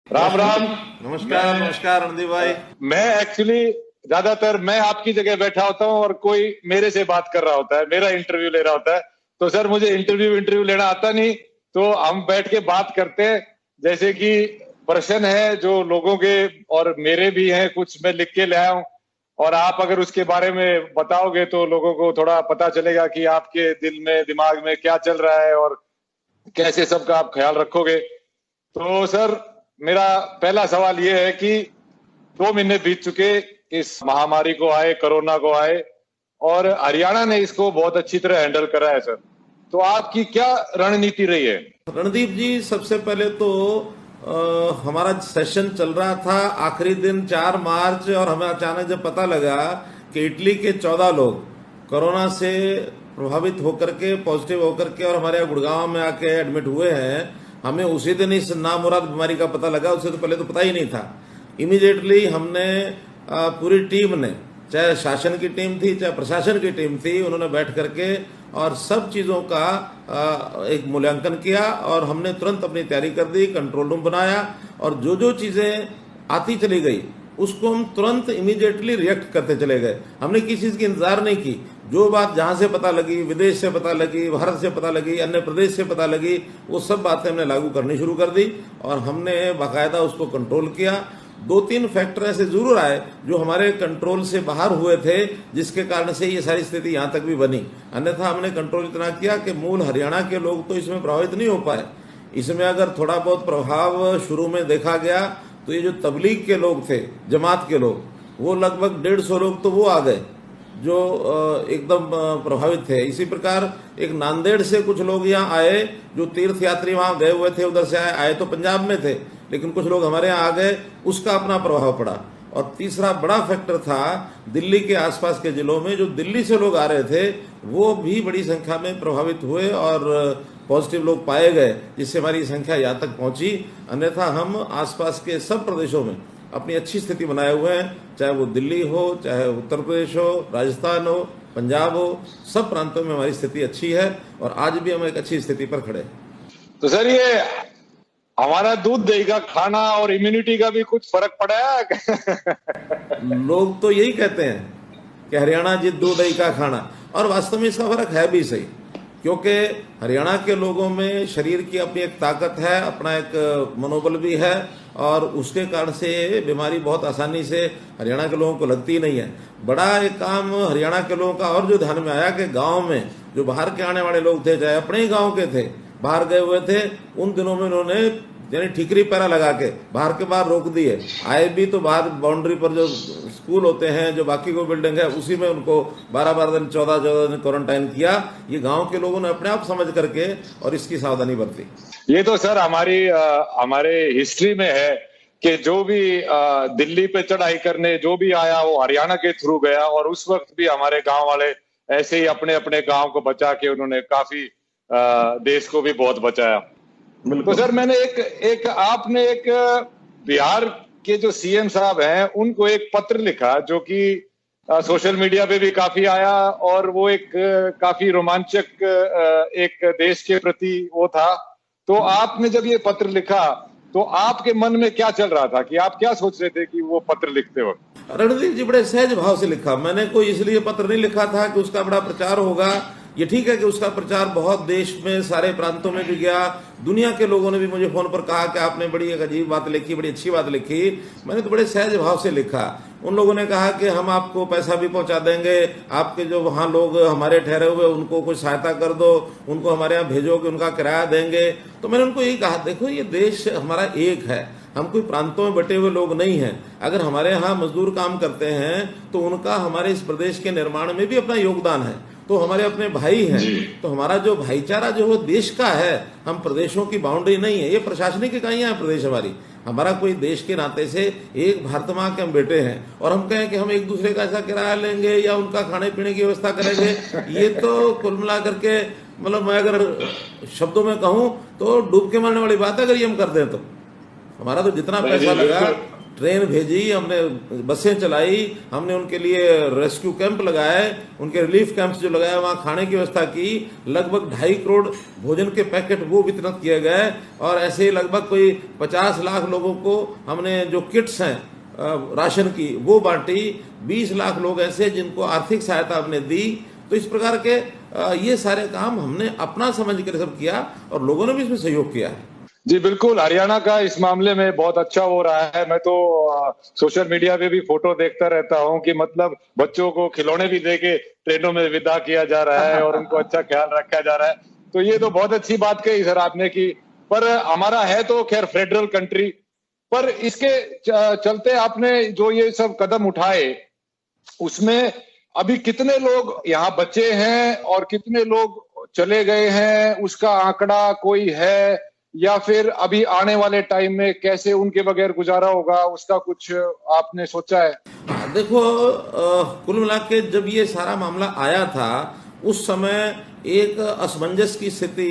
राम राम। नमस्कार मैं नमस्कार रणदीप भाई। मैं एक्चुअली ज्यादातर मैं आपकी जगह बैठा होता हूँ और कोई मेरे से बात कर रहा होता है, मेरा इंटरव्यू ले रहा होता है। तो सर मुझे इंटरव्यू लेना आता नहीं, तो हम बैठ के बात करते हैं। जैसे कि प्रश्न है जो लोगों के और मेरे भी हैं, कुछ मैं लिख के ले आया हूँ। और आप अगर उसके बारे में बताओगे तो लोगों को थोड़ा पता चलेगा कि आपके दिल में दिमाग में क्या चल रहा है और कैसे सबका आप ख्याल रखोगे। तो सर मेरा पहला सवाल ये है कि 2 महीने बीत चुके इस महामारी को आए, कोरोना को आए, और हरियाणा ने इसको बहुत अच्छी तरह हैंडल करा है सर। तो आपकी क्या रणनीति रही है? रणदीप जी, सबसे पहले तो हमारा सेशन चल रहा था आखिरी दिन 4 मार्च, और हमें अचानक जब पता लगा कि इटली के 14 लोग कोरोना से प्रभावित होकर के पॉजिटिव होकर के और हमारे यहाँ गुड़गांव में आके एडमिट हुए हैं, हमें उसी दिन इस नामुराद बीमारी का पता लगा। उससे तो पहले तो पता ही नहीं था। इमीडिएटली हमने पूरी टीम ने, चाहे शासन की टीम थी चाहे प्रशासन की टीम थी, उन्होंने बैठ करके और सब चीज़ों का एक मूल्यांकन किया और हमने तुरंत अपनी तैयारी कर दी, कंट्रोल रूम बनाया और जो जो चीज़ें आती चली गई उसको हम तुरंत इमीडिएटली रिएक्ट करते चले गए। हमने किसी चीज़ की इंतजार नहीं की। जो बात जहां से पता लगी, विदेश से पता लगी, भारत से पता लगी, अन्य प्रदेश से पता लगी, वो सब बातें हमने लागू करनी शुरू कर दी और हमने बाकायदा उसको कंट्रोल किया। 2-3 फैक्टर ऐसे जरूर आए जो हमारे कंट्रोल से बाहर हुए थे, जिसके कारण से ये सारी स्थिति यहाँ तक भी बनी। अन्यथा हमने कंट्रोल इतना किया कि मूल हरियाणा के लोग तो इसमें प्रभावित नहीं हो पाए। इसमें अगर थोड़ा बहुत प्रभाव शुरू में देखा गया तो ये जो तबलीग के लोग थे, जमात के लोग, वो लगभग 150 लोग तो वो आ गए जो एकदम प्रभावित थे। इसी प्रकार एक नांदेड़ से कुछ लोग यहाँ आए जो तीर्थ यात्री वहां गए हुए थे, उधर से आए तो पंजाब में थे, लेकिन कुछ लोग हमारे यहाँ आ गए, उसका अपना प्रभाव पड़ा। और तीसरा बड़ा फैक्टर था दिल्ली के आसपास के जिलों में जो दिल्ली से लोग आ रहे थे, वो भी बड़ी संख्या में प्रभावित हुए और पॉजिटिव लोग पाए गए, जिससे हमारी संख्या यहाँ तक पहुंची। अन्यथा हम आसपास के सब प्रदेशों में अपनी अच्छी स्थिति बनाए हुए हैं, चाहे वो दिल्ली हो, चाहे उत्तर प्रदेश हो, राजस्थान हो, पंजाब हो, सब प्रांतों में हमारी स्थिति अच्छी है और आज भी हम एक अच्छी स्थिति पर खड़े हैं। तो सर ये हमारा दूध दही का खाना और इम्यूनिटी का भी कुछ फर्क पड़ा है? लोग तो यही कहते हैं कि हरियाणा जित दूध दही का खाना, और वास्तव में इसका फर्क है भी सही, क्योंकि हरियाणा के लोगों में शरीर की अपनी एक ताकत है, अपना एक मनोबल भी है और उसके कारण से बीमारी बहुत आसानी से हरियाणा के लोगों को लगती नहीं है। बड़ा एक काम हरियाणा के लोगों का और जो ध्यान में आया कि गांव में जो बाहर के आने वाले लोग थे, चाहे अपने ही गांव के थे, बाहर गए हुए थे, उन दिनों में उन्होंने यानी ठीकरी पैरा लगा के बाहर के बाहर रोक दिए। आए भी तो बाहर बाउंड्री पर जो स्कूल होते हैं, जो बाकी को बिल्डिंग है, उसी में उनको 12-12 दिन 14-14 दिन क्वारंटाइन किया। ये गांव के लोगों ने अपने आप समझ करके और इसकी सावधानी बरती। ये तो सर हमारे हिस्ट्री में है कि जो भी दिल्ली पे चढ़ाई करने जो भी आया वो हरियाणा के थ्रू गया, और उस वक्त भी हमारे गांव वाले ऐसे ही अपने अपने गांव को बचा के उन्होंने काफी देश को भी बहुत बचाया। तो सर मैंने एक आपने एक बिहार के जो सीएम साहब हैं उनको एक पत्र लिखा जो कि सोशल मीडिया पे भी काफी आया, और वो एक काफी रोमांचक एक देश के प्रति वो था। तो आपने जब ये पत्र लिखा तो आपके मन में क्या चल रहा था, कि आप क्या सोच रहे थे कि वो पत्र लिखते वक्त? रणदीप जी, बड़े सहज भाव से लिखा। मैंने कोई इसलिए पत्र नहीं लिखा था कि उसका बड़ा प्रचार होगा। ये ठीक है कि उसका प्रचार बहुत देश में सारे प्रांतों में भी गया, दुनिया के लोगों ने भी मुझे फोन पर कहा कि आपने बड़ी एक अजीब बात लिखी, बड़ी अच्छी बात लिखी। मैंने तो बड़े सहज भाव से लिखा। उन लोगों ने कहा कि हम आपको पैसा भी पहुंचा देंगे, आपके जो वहां लोग हमारे ठहरे हुए उनको कुछ सहायता कर दो, उनको हमारे यहाँ भेजोगे, उनका किराया देंगे। तो मैंने उनको यही कहा, देखो ये देश हमारा एक है, हम कोई प्रांतों में बटे हुए लोग नहीं हैं। अगर हमारे यहाँ मजदूर काम करते हैं तो उनका हमारे इस प्रदेश के निर्माण में भी अपना योगदान है, तो हमारे अपने भाई हैं। तो हमारा जो भाईचारा जो वो देश का है, हम प्रदेशों की बाउंड्री नहीं है, ये प्रशासनिक इकाइयां हैं प्रदेश हमारी। हमारा कोई देश के नाते से एक भारत माँ के हम बेटे हैं, और हम कहें कि हम एक दूसरे का ऐसा किराया लेंगे या उनका खाने पीने की व्यवस्था करेंगे, ये तो कुल मिला करके मतलब मैं अगर शब्दों में कहूँ तो डूब के मरने वाली बात है। अगर ये हम कर दें तो हमारा तो जितना पैसा लगा ट्रेन भेजी, हमने बसें चलाई, हमने उनके लिए रेस्क्यू कैंप लगाए, उनके रिलीफ कैंप्स जो लगाए, वहां खाने की व्यवस्था की। लगभग 2.5 करोड़ भोजन के पैकेट वो वितरित किए गए। और ऐसे ही लगभग कोई 50 लाख लोगों को हमने जो किट्स हैं राशन की वो बांटी। 20 लाख लोग ऐसे जिनको आर्थिक सहायता हमने दी। तो इस प्रकार के ये सारे काम हमने अपना समझ कर सब किया और लोगों ने भी इसमें सहयोग किया है। जी बिल्कुल, हरियाणा का इस मामले में बहुत अच्छा हो रहा है। मैं तो सोशल मीडिया पे भी फोटो देखता रहता हूं कि मतलब बच्चों को खिलौने भी देके ट्रेनों में विदा किया जा रहा है और उनको अच्छा ख्याल रखा जा रहा है। तो ये तो बहुत अच्छी बात कही सर आपने की। पर हमारा है तो खैर फेडरल कंट्री, पर इसके चलते आपने जो ये सब कदम उठाए उसमें अभी कितने लोग यहाँ बचे हैं और कितने लोग चले गए हैं, उसका आंकड़ा कोई है? या फिर अभी आने वाले टाइम में कैसे उनके बगैर गुजारा होगा, उसका कुछ आपने सोचा है? देखो, कुल मिला के जब ये सारा मामला आया था उस समय एक असमंजस की स्थिति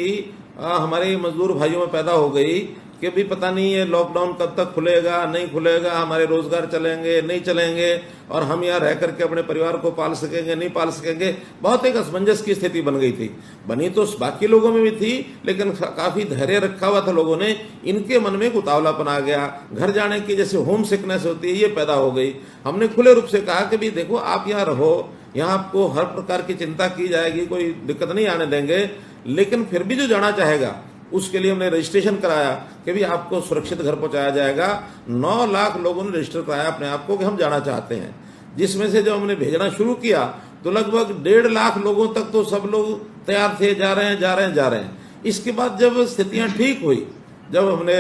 हमारे मजदूर भाइयों में पैदा हो गई कि भी पता नहीं ये लॉकडाउन कब तक खुलेगा, नहीं खुलेगा, हमारे रोजगार चलेंगे नहीं चलेंगे, और हम यहाँ रह करके अपने परिवार को पाल सकेंगे नहीं पाल सकेंगे। बहुत एक असमंजस की स्थिति बन गई थी। बनी तो बाकी लोगों में भी थी, लेकिन काफी धैर्य रखा हुआ था लोगों ने। इनके मन में एक उतावलापन आ गया, घर जाने की जैसे होम सिकनेस होती है ये पैदा हो गई। हमने खुले रूप से कहा कि भी देखो आप यहाँ रहो, यहाँ आपको हर प्रकार की चिंता की जाएगी, कोई दिक्कत नहीं आने देंगे, लेकिन फिर भी जो जाना चाहेगा उसके लिए हमने रजिस्ट्रेशन कराया कि भी आपको सुरक्षित घर पहुंचाया जाएगा। 9 लाख लोगों ने रजिस्टर कराया अपने आप को कि हम जाना चाहते हैं, जिसमें से जब हमने भेजना शुरू किया तो लगभग 1.5 लाख लोगों तक तो सब लोग तैयार थे, जा रहे हैं। इसके बाद जब स्थितियां ठीक हुई, जब हमने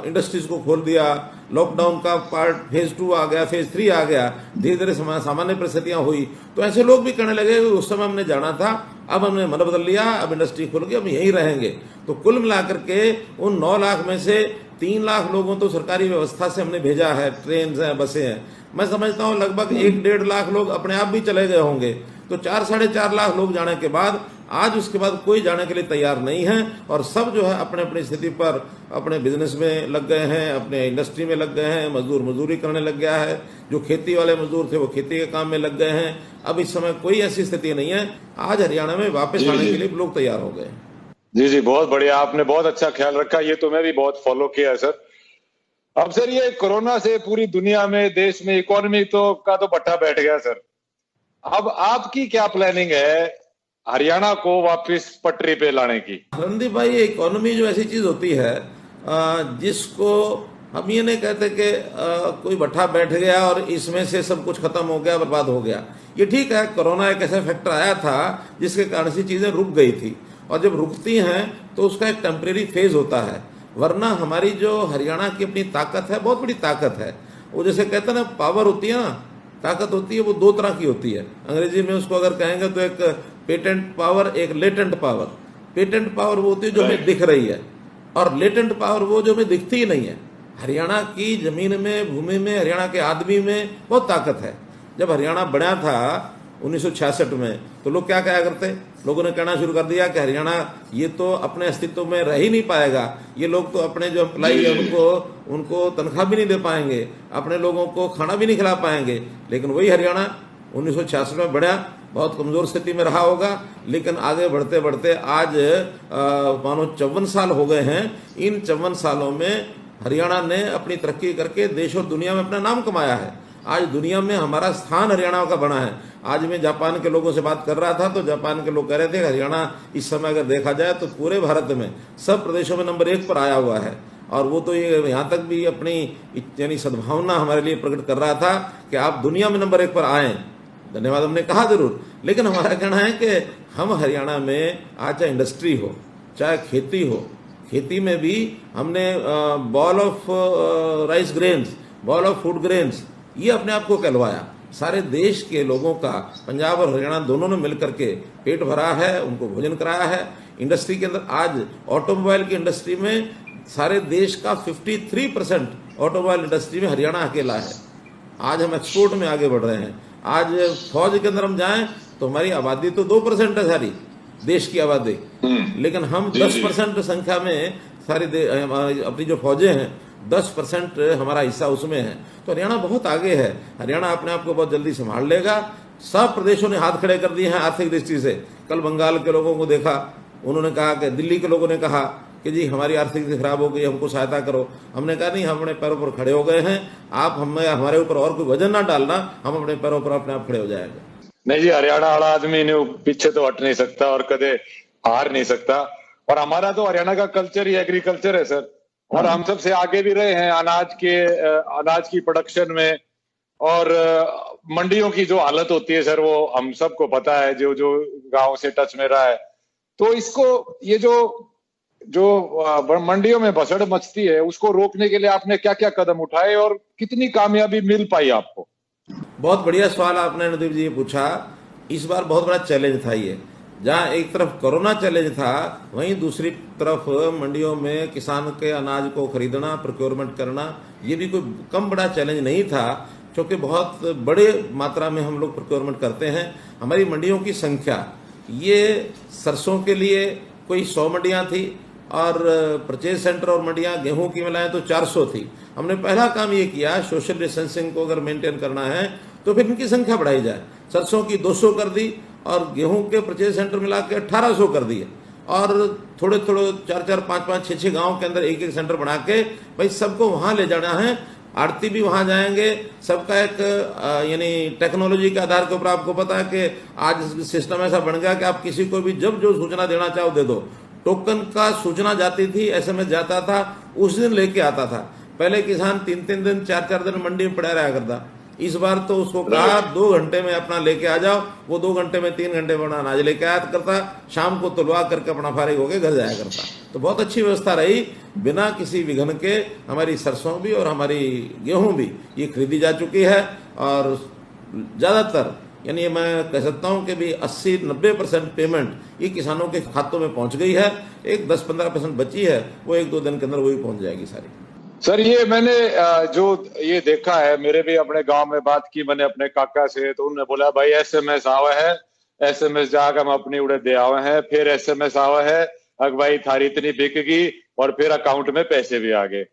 इंडस्ट्रीज को खोल दिया, लॉकडाउन का पार्ट फेज 2 आ गया, फेज 3 आ गया, धीरे धीरे सामान्य परिस्थितियां हुई, तो ऐसे लोग भी कहने लगे उस समय हमने जाना था, अब हमने मन बदल लिया, अब इंडस्ट्री खुल गई, अब यहीं रहेंगे। तो कुल मिलाकर के उन 9 लाख में से 3 लाख लोगों तो सरकारी व्यवस्था से हमने भेजा है, ट्रेन हैं, बसें हैं। मैं समझता हूं लगभग 1-1.5 लाख लोग अपने आप भी चले गए होंगे। तो 4-4.5 लाख लोग जाने के बाद आज उसके बाद कोई जाने के लिए तैयार नहीं है, और सब जो है अपने अपनी स्थिति पर अपने बिजनेस में लग गए हैं, अपने इंडस्ट्री में लग गए हैं। मजदूर मजदूरी करने लग गया है, जो खेती वाले मजदूर थे वो खेती के काम में लग गए हैं। अब इस समय कोई ऐसी स्थिति नहीं है। आज हरियाणा में वापस आने के लिए लोग तैयार हो गए। जी, बहुत बढ़िया, आपने बहुत अच्छा ख्याल रखा। ये तो मैं भी बहुत फॉलो किया है सर। अब सर ये कोरोना से पूरी दुनिया में, देश में इकोनॉमी का तो भट्टा बैठ गया सर। अब आपकी क्या प्लानिंग है हरियाणा को वापस पटरी पे लाने की? रणदीप भाई, इकोनॉमी जो ऐसी चीज होती है जिसको हम ये नहीं कहते कि कोई भट्टा बैठ गया और इसमें से सब कुछ खत्म हो गया, बर्बाद हो गया। ये ठीक है, कोरोना एक ऐसा फैक्टर आया था जिसके कारण से चीजें रुक गई थी, और जब रुकती हैं तो उसका एक टेम्परेरी फेज होता है। वरना हमारी जो हरियाणा की अपनी ताकत है, बहुत बड़ी ताकत है। वो जैसे कहते हैं ना, पावर होती है ना, ताकत होती है, वो 2 तरह की होती है। अंग्रेजी में उसको अगर कहेंगे तो एक पेटेंट पावर, एक लेटेंट पावर। पेटेंट पावर वो होती है जो हमें दिख रही है, और लेटेंट पावर वो जो हमें दिखती ही नहीं है। हरियाणा की जमीन में, भूमि में, हरियाणा के आदमी में बहुत ताकत है। जब हरियाणा बना था 1966 में, तो लोग क्या कहा करते, लोगों ने कहना शुरू कर दिया कि हरियाणा ये तो अपने अस्तित्व में रह ही नहीं पाएगा, ये लोग तो अपने जो एम्प्लॉई है उनको तनख्वाह भी नहीं दे पाएंगे, अपने लोगों को खाना भी नहीं खिला पाएंगे। लेकिन वही हरियाणा 1966 में बढ़ा, बहुत कमजोर स्थिति में रहा होगा, लेकिन आगे बढ़ते बढ़ते आज मानो 54 साल हो गए हैं। इन 54 सालों में हरियाणा ने अपनी तरक्की करके देश और दुनिया में अपना नाम कमाया है। आज दुनिया में हमारा स्थान हरियाणा का बना है। आज मैं जापान के लोगों से बात कर रहा था, तो जापान के लोग कह रहे थे हरियाणा इस समय अगर देखा जाए तो पूरे भारत में सब प्रदेशों में नंबर 1 पर आया हुआ है। और वो तो ये यहाँ तक भी अपनी यानी सद्भावना हमारे लिए प्रकट कर रहा था कि आप दुनिया में नंबर 1 पर आए। धन्यवाद हमने कहा जरूर, लेकिन हमारा कहना है कि हम हरियाणा में आज चाहे इंडस्ट्री हो, चाहे खेती हो, खेती में भी हमने ball of rice grains, ball of food grains, ये अपने आप को कहलवाया। सारे देश के लोगों का, पंजाब और हरियाणा दोनों ने मिलकर के पेट भरा है, उनको भोजन कराया है। इंडस्ट्री के अंदर आज ऑटोमोबाइल की इंडस्ट्री में सारे देश का 53% ऑटोमोबाइल इंडस्ट्री में हरियाणा अकेला है। आज हम एक्सपोर्ट में आगे बढ़ रहे हैं। आज फौज के अंदर हम जाएं तो हमारी आबादी तो 2% है सारी देश की आबादी, लेकिन हम 10% संख्या में सारी अपनी जो फौजें हैं 10% हमारा हिस्सा उसमें है। तो हरियाणा बहुत आगे है, हरियाणा अपने आप को बहुत जल्दी संभाल लेगा। सब प्रदेशों ने हाथ खड़े कर दिए हैं आर्थिक दृष्टि से। कल बंगाल के लोगों को देखा, उन्होंने कहा कि दिल्ली के लोगों ने कहा कि जी हमारी आर्थिक स्थिति खराब हो गई, हमको सहायता करो। हमने कहा नहीं, हम अपने पैरों पर खड़े हो गए हैं, आप हमें हमारे ऊपर और कोई वजन ना डालना, हम अपने पैरों पर अपने आप खड़े हो जाएंगे। नहीं जी, हरियाणा वाला आदमी ने पीछे तो हट नहीं सकता और कदे हार नहीं सकता। और हमारा तो हरियाणा का कल्चर ही एग्रीकल्चर है सर, और हम सबसे आगे भी रहे हैं अनाज की प्रोडक्शन में। और मंडियों की जो हालत होती है सर, वो हम सबको पता है, जो जो गांव से टच में रहा है। तो इसको, ये जो जो मंडियों में भसड़ मचती है, उसको रोकने के लिए आपने क्या क्या कदम उठाए और कितनी कामयाबी मिल पाई आपको? बहुत बढ़िया सवाल आपने नदीप जी पूछा। इस बार बहुत बड़ा चैलेंज था ये। जहां एक तरफ कोरोना चैलेंज था, वहीं दूसरी तरफ मंडियों में किसान के अनाज को खरीदना, प्रोक्योरमेंट करना, ये भी कोई कम बड़ा चैलेंज नहीं था, क्योंकि बहुत बड़े मात्रा में हम लोग प्रोक्योरमेंट करते हैं। हमारी मंडियों की संख्या, ये सरसों के लिए कोई 100 मंडियां थी, और परचेज सेंटर और मंडियां गेहूं की मिलाएं तो 400 थी। हमने पहला काम ये किया, सोशल डिस्टेंसिंग को अगर मेंटेन करना है तो फिर इनकी संख्या बढ़ाई जाए। सरसों की 200 कर दी और गेहूं के परचेज सेंटर मिला के 1800 कर दिए, और थोड़े थोड़े 4-4, 5-5, 6-6 गांव के अंदर एक एक सेंटर बना के भाई सबको वहां ले जाना है। आड़ती भी वहां जाएंगे, सबका एक यानी टेक्नोलॉजी के आधार के ऊपर, आपको पता है कि आज सिस्टम ऐसा बन गया कि आप किसी को भी जब जो सूचना देना चाहो दे दो। टोकन का सूचना जाती थी, एसएमएस जाता था, उस दिन लेके आता था। पहले किसान 3-3 दिन 4-4 दिन मंडी में पड़ा रहा करता। इस बार तो उसको कहा 2 घंटे में अपना लेके आ जाओ, वो 2 घंटे में 3 घंटे में अपना अनाज लेके आया करता, शाम को तुलवा करके अपना फारिग होकर घर जाया करता। तो बहुत अच्छी व्यवस्था रही, बिना किसी विघ्न के हमारी सरसों भी और हमारी गेहूं भी ये खरीदी जा चुकी है। और ज्यादातर, यानी मैं कह सकता हूं कि भी 80-90% पेमेंट ये किसानों के खातों में पहुंच गई है। एक 10-15% बची है, वो 1-2 दिन के अंदर वही पहुंच जाएगी सारी। सर, ये मैंने जो ये देखा है, मेरे भी अपने गांव में बात की मैंने अपने काका से, तो उन्होंने बोला भाई एसएमएस आवा है, एसएमएस जाकर हम अपनी उड़े दे आवे हैं, फिर एसएमएस आवा है अग भाई थारी इतनी बिक गई, और फिर अकाउंट में पैसे भी आ गए।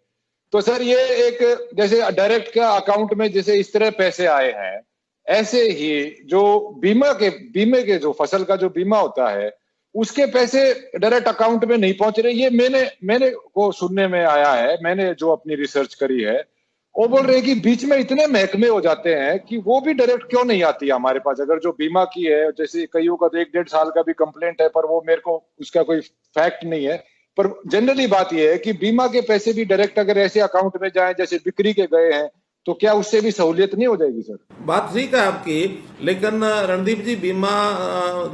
तो सर, ये एक जैसे डायरेक्ट का अकाउंट में जैसे इस तरह पैसे आए हैं, ऐसे ही जो बीमे के जो फसल का जो बीमा होता है, उसके पैसे डायरेक्ट अकाउंट में नहीं पहुंच रहे। ये मैंने को सुनने में आया है, मैंने जो अपनी रिसर्च करी है, वो बोल रहे हैं कि बीच में इतने महकमे हो जाते हैं कि वो भी डायरेक्ट क्यों नहीं आती हमारे पास। अगर जो बीमा की है, जैसे कईयों का तो 1-1.5 साल का भी कंप्लेंट है, पर वो मेरे को उसका कोई फैक्ट नहीं है। पर जनरली बात यह है कि बीमा के पैसे भी डायरेक्ट अगर ऐसे अकाउंट में जाए जैसे बिक्री के गए हैं, तो क्या उससे भी सहूलियत नहीं हो जाएगी सर? बात ठीक है आपकी, लेकिन रणदीप जी, बीमा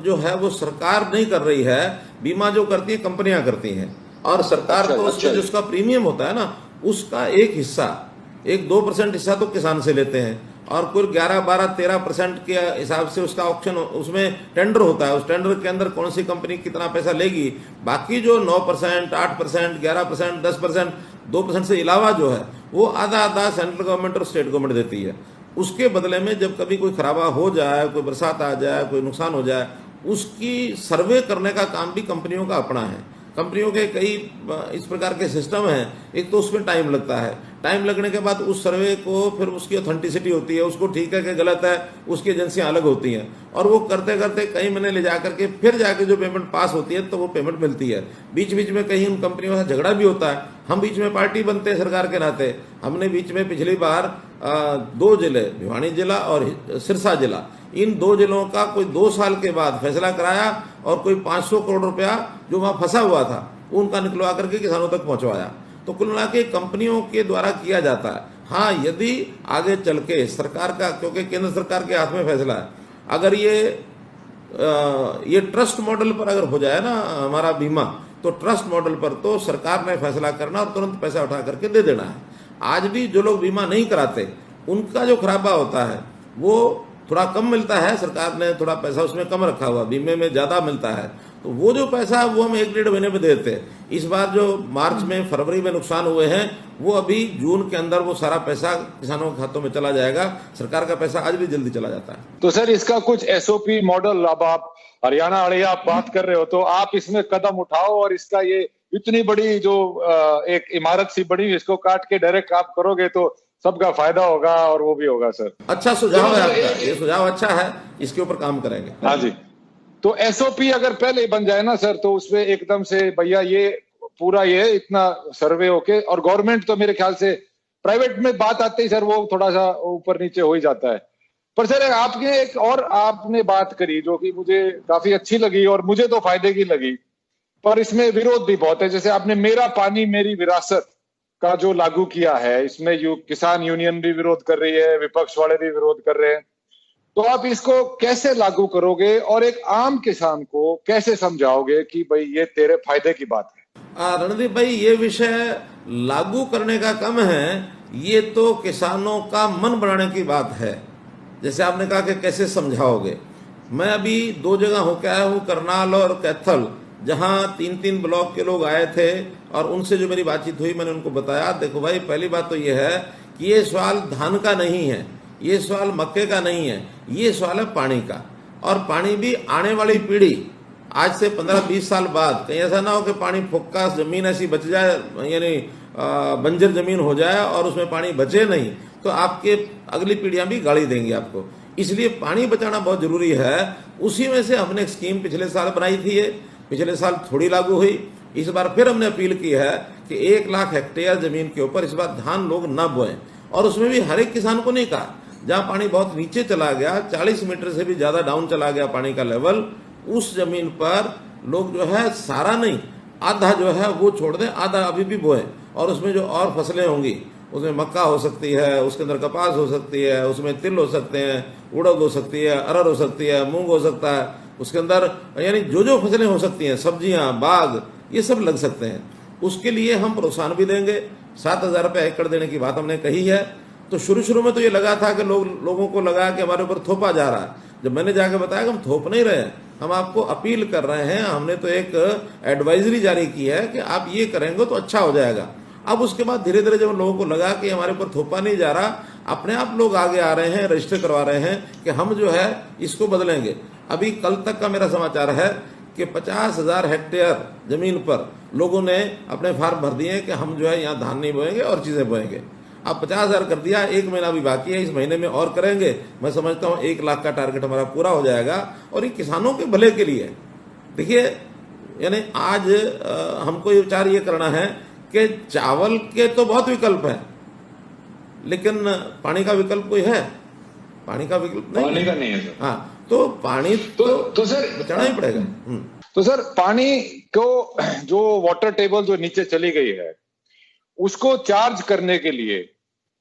जो है वो सरकार नहीं कर रही है, बीमा जो करती है कंपनियां करती हैं। और सरकार तो उसमें जो उसका प्रीमियम होता है ना, उसका एक हिस्सा, 1-2% हिस्सा तो किसान से लेते हैं, और कुल 11-12-13% के हिसाब से उसका ऑप्शन, उसमें टेंडर होता है। उस टेंडर के अंदर कौन सी कंपनी कितना पैसा लेगी, बाकी जो 9%, 8%, 11%, 10%, 2% से अलावा जो है वो आधा सेंट्रल गवर्नमेंट और स्टेट गवर्नमेंट देती है। उसके बदले में जब कभी कोई खराबा हो जाए, कोई बरसात आ जाए, कोई नुकसान हो जाए, उसकी सर्वे करने का काम भी कंपनियों का अपना है। कंपनियों के कई इस प्रकार के सिस्टम हैं। एक तो उसमें टाइम लगता है, टाइम लगने के बाद उस सर्वे को फिर उसकी ऑथेंटिसिटी होती है, उसको ठीक है कि गलत है, उसकी एजेंसियां अलग होती हैं, और वो करते करते कई महीने ले जा करके फिर जाके जो पेमेंट पास होती है तो वो पेमेंट मिलती है। बीच बीच में कहीं उन कंपनियों से झगड़ा भी होता है, हम बीच में पार्टी बनते हैं सरकार के नाते। हमने बीच में पिछली बार 2 जिले, भिवानी जिला और सिरसा जिला, इन 2 जिलों का कोई 2 साल के बाद फैसला कराया, और कोई 500 करोड़ रुपया जो वहां फंसा हुआ था उनका निकलवा करके किसानों तक पहुंचवाया। तो कुल मिला के कंपनियों के द्वारा किया जाता है। हाँ, यदि आगे चल के सरकार का, क्योंकि केंद्र सरकार के हाथ में फैसला है, अगर ये ट्रस्ट मॉडल पर अगर हो जाए ना हमारा बीमा, तो ट्रस्ट मॉडल पर तो सरकार ने फैसला करना और तुरंत पैसा उठा करके दे देना है। आज भी जो लोग बीमा नहीं कराते, उनका जो खराबा होता है वो थोड़ा कम मिलता है। सरकार ने थोड़ा पैसा उसमें कम रखा हुआ, बीमे में ज्यादा मिलता है, तो वो जो पैसा वो हम 1-1.5 महीने में देते हैं। इस बार जो मार्च में, फरवरी में नुकसान हुए हैं, वो अभी जून के अंदर वो सारा पैसा किसानों के खातों में चला जाएगा। सरकार का पैसा आज भी जल्दी चला जाता है। तो सर, इसका कुछ एसओपी मॉडल, अब आप हरियाणा वाले आप बात कर रहे हो, तो आप इसमें कदम उठाओ और इसका इतनी बड़ी जो एक इमारत सी बनी, इसको काट के डायरेक्ट आप करोगे तो सबका फायदा होगा और वो भी होगा सर। अच्छा सुझाव है आपका, ये सुझाव अच्छा है, इसके ऊपर काम करेंगे। हाँ जी। तो एसओपी अगर पहले ही बन जाए ना सर, तो उसमें एकदम से भैया ये पूरा ये इतना सर्वे होके, और गवर्नमेंट तो मेरे ख्याल से, प्राइवेट में बात आते ही सर वो थोड़ा सा ऊपर नीचे हो ही जाता है। पर सर आपने एक और आपने बात करी जो कि मुझे काफी अच्छी लगी और मुझे तो फायदे की लगी, पर इसमें विरोध भी बहुत है। जैसे आपने मेरा पानी मेरी विरासत का जो लागू किया है, इसमें किसान यूनियन भी विरोध कर रही है, विपक्ष वाले भी विरोध कर रहे हैं। तो आप इसको कैसे लागू करोगे और एक आम किसान को कैसे समझाओगे कि भाई ये तेरे फायदे की बात है? रणदीप भाई, ये विषय लागू करने का कम है, ये तो किसानों का मन बनाने की बात है। जैसे आपने कहा कि कैसे समझाओगे, मैं अभी 2 जगह होके आया हूँ, करनाल और कैथल, जहां 3-3 ब्लॉक के लोग आए थे और उनसे जो मेरी बातचीत हुई, मैंने उनको बताया देखो भाई, पहली बात तो ये है कि ये सवाल धान का नहीं है, ये सवाल मक्के का नहीं है, ये सवाल है पानी का। और पानी भी आने वाली पीढ़ी, आज से 15-20 साल बाद कहीं ऐसा ना हो कि पानी फुक्का जमीन ऐसी बच जाए, यानी बंजर जमीन हो जाए और उसमें पानी बचे नहीं, तो आपके अगली पीढ़ियां भी गाली देंगी आपको। इसलिए पानी बचाना बहुत जरूरी है। उसी में से हमने एक स्कीम पिछले साल बनाई थी, ये पिछले साल थोड़ी लागू हुई, इस बार फिर हमने अपील की है कि 1 लाख हेक्टेयर जमीन के ऊपर इस बार धान लोग न बोएं। और उसमें भी हर एक किसान को नहीं कहा, जहां पानी बहुत नीचे चला गया, 40 मीटर से भी ज्यादा डाउन चला गया पानी का लेवल, उस जमीन पर लोग जो है सारा नहीं, आधा जो है वो छोड़ दें, आधा अभी भी बोए। और उसमें जो और फसलें होंगी, उसमें मक्का हो सकती है, उसके अंदर कपास हो सकती है, उसमें तिल हो सकते हैं, उड़द हो सकती है, अरहर हो सकती है, मूंग हो सकता है, उसके अंदर यानी जो फसलें हो सकती हैं, सब्जियां, बाग, ये सब लग सकते हैं। उसके लिए हम प्रोत्साहन भी देंगे। 7,000 रुपये एकड़ देने की बात हमने कही है। तो शुरू में तो ये लगा था कि लोगों को लगा कि हमारे ऊपर थोपा जा रहा है। जब मैंने जाकर बताया कि हम थोप नहीं रहे हैं, हम आपको अपील कर रहे हैं, हमने तो एक एडवाइजरी जारी की है कि आप ये करेंगे तो अच्छा हो जाएगा। अब उसके बाद धीरे धीरे जब लोगों को लगा कि हमारे ऊपर थोपा नहीं जा रहा, अपने आप लोग आगे आ रहे हैं, रजिस्टर करवा रहे हैं कि हम जो है इसको बदलेंगे। अभी कल तक का मेरा समाचार है कि 50,000 हेक्टेयर जमीन पर लोगों ने अपने फार्म भर दिए कि हम जो है यहाँ धान नहीं बोएंगे और चीजें बोएंगे। अब 50,000 कर दिया, 1 महीना भी बाकी है, इस महीने में और करेंगे। मैं समझता हूँ 1 लाख का टारगेट हमारा पूरा हो जाएगा और ये किसानों के भले के लिए। देखिए, यानी आज हमको ये विचार ये करना है कि चावल के तो बहुत विकल्प है, लेकिन पानी का विकल्प कोई है? पानी का विकल्प नहीं, पानी का नहीं है सर। हाँ, तो पानी तो सर बचाना ही पड़ेगा। तो सर पानी को जो वाटर टेबल जो नीचे चली गई है, उसको चार्ज करने के लिए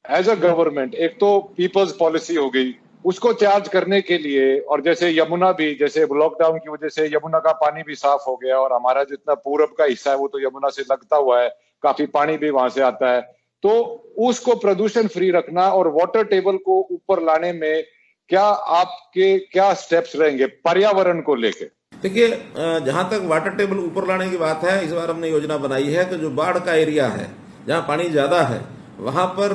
एज अ गवर्नमेंट, एक तो पीपल्स पॉलिसी हो गई, उसको चार्ज करने के लिए, और जैसे यमुना भी, जैसे लॉकडाउन की वजह से यमुना का पानी भी साफ हो गया और हमारा जितना पूरब का हिस्सा है वो तो यमुना से लगता हुआ है, काफी पानी भी वहां से आता है, तो उसको प्रदूषण फ्री रखना और वाटर टेबल को ऊपर लाने में क्या स्टेप्स रहेंगे पर्यावरण को लेके? देखिए, जहां तक वाटर टेबल ऊपर लाने की बात है, इस बार हमने योजना बनाई है कि जो बाढ़ का एरिया है, जहां पानी ज्यादा है, वहां पर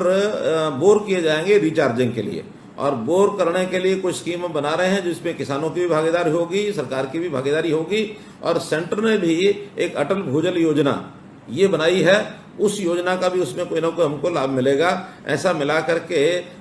बोर किए जाएंगे रिचार्जिंग के लिए। और बोर करने के लिए कुछ स्कीम हम बना रहे हैं जिसमें किसानों की भी भागीदारी होगी, सरकार की भी भागीदारी होगी, और सेंटर ने भी एक अटल भूजल योजना ये बनाई है। उस योजना का भी उसमें कोई ना कोई हमको लाभ मिलेगा। ऐसा मिला करके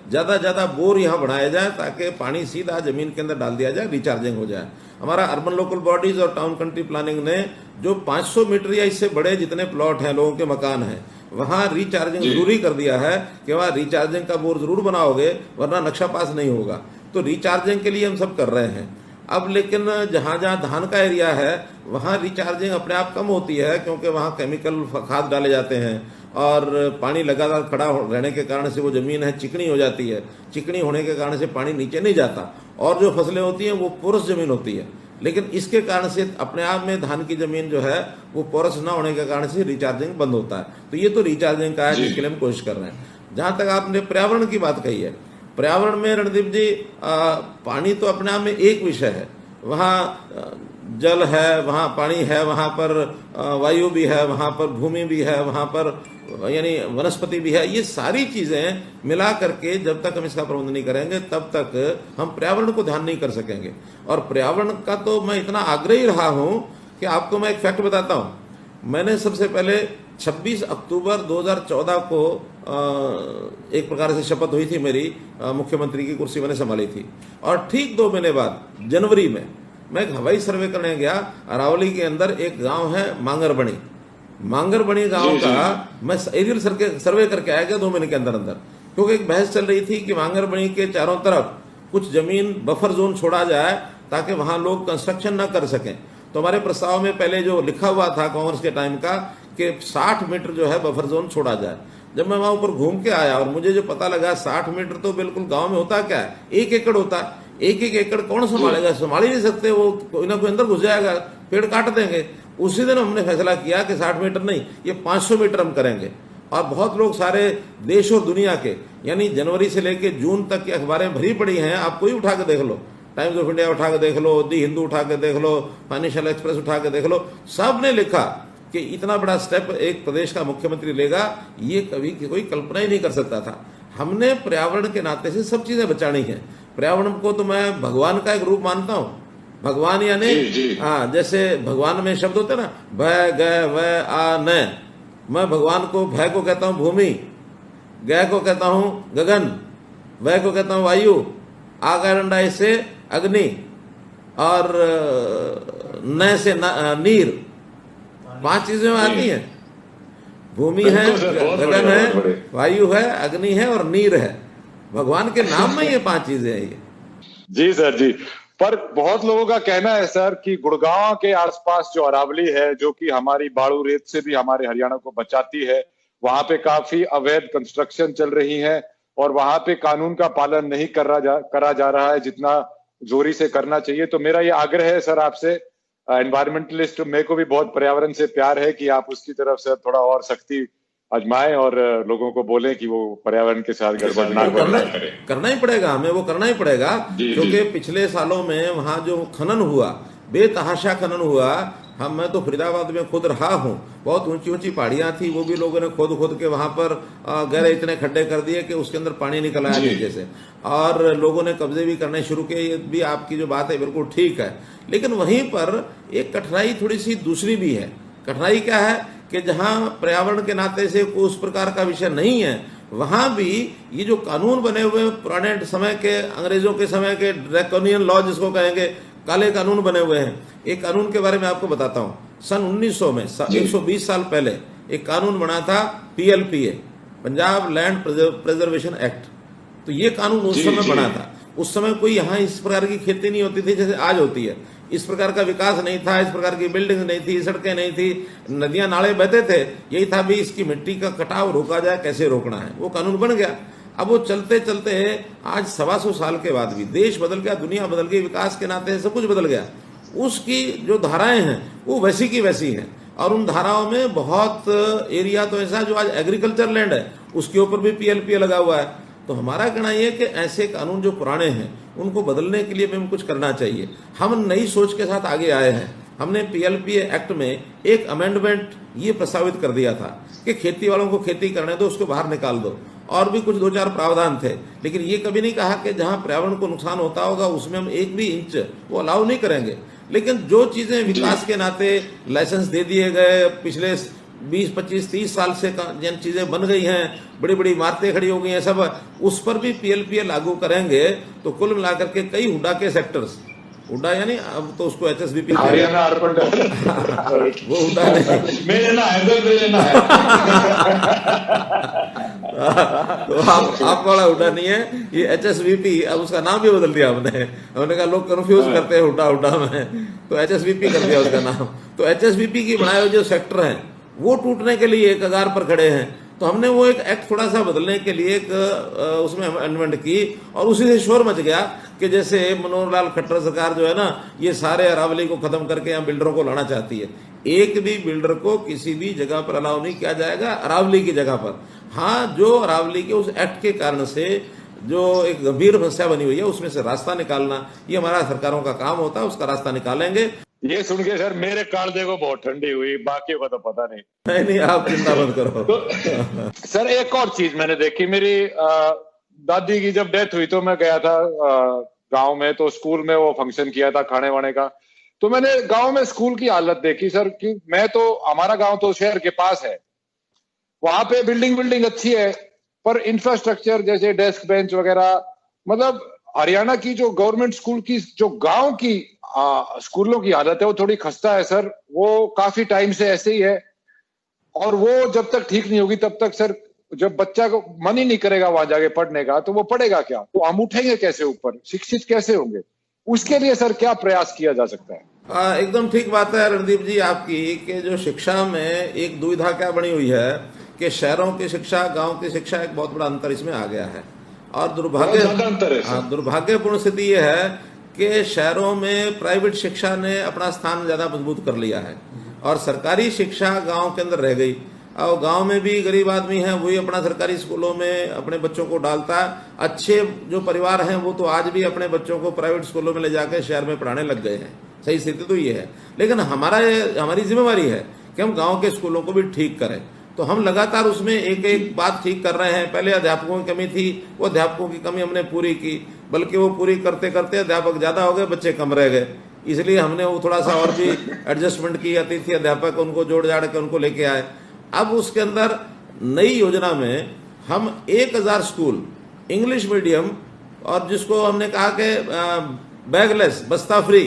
ज्यादा बोर यहाँ बनाया जाए ताकि पानी सीधा जमीन के अंदर डाल दिया जाए, रिचार्जिंग हो जाए। हमारा अर्बन लोकल बॉडीज और टाउन कंट्री प्लानिंग ने जो 500 मीटर या इससे बड़े जितने प्लॉट हैं, लोगों के मकान हैं, वहां रिचार्जिंग जरूरी कर दिया है कि वहां रिचार्जिंग का बोर जरूर बनाओगे, वरना नक्शा पास नहीं होगा। तो रिचार्जिंग के लिए हम सब कर रहे हैं। अब लेकिन जहां जहां धान का एरिया है वहां रिचार्जिंग अपने आप कम होती है, क्योंकि वहां केमिकल खाद डाले जाते हैं और पानी लगातार खड़ा रहने के कारण से वो जमीन है चिकनी हो जाती है। चिकनी होने के कारण से पानी नीचे नहीं जाता और जो फसलें होती हैं वो पोरस जमीन होती है। लेकिन इसके कारण से अपने आप में धान की जमीन जो है वो पोरस ना होने के कारण से रिचार्जिंग बंद होता है। तो ये तो रिचार्जिंग का है जिसके लिए हम कोशिश कर रहे हैं। जहां तक आपने पर्यावरण की बात कही है, पर्यावरण में रणदीप जी, पानी तो अपने आप में एक विषय है। वहाँ जल है, वहाँ पानी है, वहाँ पर वायु भी है, वहाँ पर भूमि भी है, वहाँ पर यानी वनस्पति भी है। ये सारी चीजें मिला करके जब तक हम इसका प्रबंध नहीं करेंगे तब तक हम पर्यावरण को ध्यान नहीं कर सकेंगे। और पर्यावरण का तो मैं इतना आग्रही रहा हूं कि आपको मैं एक फैक्ट बताता हूं मैंने सबसे पहले 26 अक्टूबर 2014 को एक प्रकार से शपथ हुई थी मेरी, मुख्यमंत्री की कुर्सी मैंने संभाली थी, और ठीक 2 महीने बाद जनवरी में मैं एक हवाई सर्वे करने गया। अरावली के अंदर एक गांव है मांगरबणी गांव का मैं एरियल सर्वे करके आया गया 2 महीने के अंदर अंदर, क्योंकि एक बहस चल रही थी कि मांगरबणी के चारों तरफ कुछ जमीन बफर जोन छोड़ा जाए ताकि वहां लोग कंस्ट्रक्शन न कर सकें। तो हमारे प्रस्ताव में पहले जो लिखा हुआ था कांग्रेस के टाइम का कि 60 मीटर जो है बफर जोन छोड़ा जाए। जब मैं वहां ऊपर घूम के आया और मुझे जो पता लगा 60 मीटर तो बिल्कुल गांव में होता क्या है, 1 एकड़ होता है। 1 एकड़ कौन संभालेगा, संभाल ही नहीं सकते, वो कोई ना कोई अंदर घुस जाएगा, पेड़ काट देंगे। उसी दिन हमने फैसला किया कि 60 मीटर नहीं, ये 500 मीटर हम करेंगे। और बहुत लोग सारे देश और दुनिया के, यानी जनवरी से लेकर जून तक की अखबारें भरी पड़ी हैं, आप कोई उठा के देख लो, टाइम्स ऑफ इंडिया उठा के देख लो, दी हिंदू उठा के देख लो, फाइनेंशियल एक्सप्रेस उठा के देख लो, सब ने लिखा कि इतना बड़ा स्टेप एक प्रदेश का मुख्यमंत्री लेगा, ये कभी कोई कल्पना ही नहीं कर सकता था। हमने पर्यावरण के नाते से सब चीजें बचानी है। पर्यावरण को तो मैं भगवान का एक रूप मानता हूं। भगवान यानी हाँ, जैसे भगवान में शब्द होते ना, भय गय वय आ न, मैं भगवान को भय को कहता हूं भूमि, गय को कहता हूं गगन, वय को कहता हूं वायु, आकांडा से अग्नि, और न से नीर। 5 चीजें आती हैं, भूमि है, गगन है, वायु है, अग्नि है और नीर है। भगवान के नाम में ये 5 चीजें हैं ये। जी सर जी। पर बहुत लोगों का कहना है सर कि गुड़गांव के आसपास जो अरावली है, जो कि हमारी बाड़ू रेत से भी हमारे हरियाणा को बचाती है, वहां पे काफी अवैध कंस्ट्रक्शन चल रही है और वहां पे कानून का पालन नहीं करा जा रहा है जितना जोरी से करना चाहिए। तो मेरा ये आग्रह है सर आपसे, एनवायरमेंटलिस्ट मेरे को भी बहुत पर्यावरण से प्यार है, कि आप उसकी तरफ से थोड़ा और सख्ती आजमाएं और लोगों को बोलें कि वो पर्यावरण के साथ गड़बड़ ना करें। करना ही पड़ेगा हमें, वो करना ही पड़ेगा, क्योंकि पिछले सालों में वहां जो खनन हुआ, बेतहाशा खनन हुआ, मैं तो फरीदाबाद में खुद रहा हूं, बहुत ऊंची ऊंची पहाड़ियां थी, वो भी लोगों ने खोद के वहां पर गहरे इतने खड्डे कर दिए कि उसके अंदर पानी निकल आया नीचे से, और लोगों ने कब्जे भी करने शुरू किए। ये भी आपकी जो बात है बिल्कुल ठीक है, लेकिन वहीं पर एक कठिनाई थोड़ी सी दूसरी भी है। कठिनाई क्या है कि जहां पर्यावरण के नाते से कोई उस प्रकार का विषय नहीं है, वहां भी ये जो कानून बने हुए पुराने समय के, अंग्रेजों के समय के ड्रैकोनियन लॉ जिसको कहेंगे, काले कानून बने हुए हैं। एक कानून के बारे में आपको बताता हूं, सन 1900 में 120 साल पहले एक कानून बना था, PLPA, Punjab land preservation act. तो ये कानून उस समय बना था। उस समय कोई यहाँ इस प्रकार की खेती नहीं होती थी जैसे आज होती है, इस प्रकार का विकास नहीं था, इस प्रकार की बिल्डिंग नहीं थी, सड़कें नहीं थी, नदियां नाले बहते थे। यही था भी इसकी मिट्टी का कटाव रोका जाए, कैसे रोकना है, वो कानून बन गया। अब वो चलते चलते आज 125 साल के बाद भी देश बदल गया, दुनिया बदल गई, विकास के नाते सब कुछ बदल गया। उसकी जो धाराएं हैं वो वैसी की वैसी हैं, और उन धाराओं में बहुत एरिया तो ऐसा जो आज एग्रीकल्चर लैंड है उसके ऊपर भी PLPA लगा हुआ है। तो हमारा कहना यह है कि ऐसे कानून जो पुराने हैं उनको बदलने के लिए हमें कुछ करना चाहिए। हम नई सोच के साथ आगे आए हैं। हमने PLPA एक्ट में एक अमेंडमेंट ये प्रस्तावित कर दिया था कि खेती वालों को खेती करने दो, उसको बाहर निकाल दो, और भी कुछ 2-4 प्रावधान थे। लेकिन ये कभी नहीं कहा कि जहां पर्यावरण को नुकसान होता होगा उसमें हम 1 भी इंच वो अलाउ नहीं करेंगे। लेकिन जो चीजें विकास के नाते लाइसेंस दे दिए गए, पिछले 20, 25, 30 साल से जिन चीजें बन गई हैं, बड़ी बड़ी इमारतें खड़ी हो गई हैं, सब उस पर भी PLPA लागू करेंगे तो कुल मिलाकर के कई हुडा के सेक्टर्स, हुडा यानी अब तो उसको HSBP हरियाणा अर्बन वो हुडा नहीं, मेरे ना है तो आप वाला हुडा नहीं है, ये HSBP, अब उसका नाम भी बदल दिया हमने कहा लोग कंफ्यूज करते हैं हुडा में, तो HSBP कर दिया उसका नाम। तो HSBP की बनाए हुए जो सेक्टर हैं वो टूटने के लिए कगार पर खड़े हैं। तो हमने वो एक एक्ट थोड़ा सा बदलने के लिए एक उसमें अमेंडमेंट की, और उसी से शोर मच गया कि जैसे मनोहर लाल खट्टर सरकार जो है ना, ये सारे अरावली को खत्म करके यहाँ बिल्डरों को लाना चाहती है। एक भी बिल्डर को किसी भी जगह पर अलाउ नहीं किया जाएगा अरावली की जगह पर। हाँ, जो अरावली के उस एक्ट के कारण से जो एक गंभीर समस्या बनी हुई है उसमें से रास्ता निकालना, ये हमारा सरकारों का काम होता है, उसका रास्ता निकालेंगे। ये सुन के सर मेरे कालजे को बहुत ठंडी हुई, बाकियों का तो पता नहीं। नहीं, आप चिंता मत करो। तो सर एक और चीज मैंने देखी, मेरी दादी की जब डेथ हुई तो मैं गया था गांव में, तो स्कूल में वो फंक्शन किया था खाने वाने का। तो मैंने गांव में स्कूल की हालत देखी सर, कि मैं तो, हमारा गांव तो शहर के पास है, वहां पे बिल्डिंग अच्छी है, पर इंफ्रास्ट्रक्चर जैसे डेस्क बेंच वगैरह, मतलब हरियाणा की जो गवर्नमेंट स्कूल की, जो गांव की स्कूलों की हालत है वो थोड़ी खस्ता है सर। वो काफी टाइम से ऐसे ही है, और वो जब तक ठीक नहीं होगी तब तक सर, जब बच्चा को मन ही नहीं करेगा वहां जाके पढ़ने का, तो वो पढ़ेगा क्या, तो हम उठेंगे कैसे ऊपर, शिक्षित कैसे होंगे? उसके लिए सर क्या प्रयास किया जा सकता है? एकदम ठीक बात है रणदीप जी आपकी, कि जो शिक्षा में एक दुविधा क्या बनी हुई है कि शहरों की शिक्षा, गांव की शिक्षा, एक बहुत बड़ा अंतर इसमें आ गया है। और दुर्भाग्यपूर्ण स्थिति यह है कि शहरों में प्राइवेट शिक्षा ने अपना स्थान ज्यादा मजबूत कर लिया है और सरकारी शिक्षा गांव के अंदर रह गई। और गांव में भी गरीब आदमी है, वही अपना सरकारी स्कूलों में अपने बच्चों को डालता है। अच्छे जो परिवार हैं वो तो आज भी अपने बच्चों को प्राइवेट स्कूलों में ले जाकर शहर में पढ़ाने लग गए हैं। सही स्थिति तो ये है, लेकिन हमारी जिम्मेवारी है कि हम गांव के स्कूलों को भी ठीक करें। तो हम लगातार उसमें एक एक बात ठीक कर रहे हैं। पहले अध्यापकों की कमी थी, वो अध्यापकों की कमी हमने पूरी की, बल्कि वो पूरी करते करते अध्यापक ज्यादा हो गए, बच्चे कम रह गए, इसलिए हमने वो थोड़ा सा और भी एडजस्टमेंट की। अतिथि अध्यापक उनको जोड़ जाड़ के उनको लेके आए। अब उसके अंदर नई योजना में हम 1000 स्कूल इंग्लिश मीडियम, और जिसको हमने कहा कि बैगलेस, बस्ता फ्री,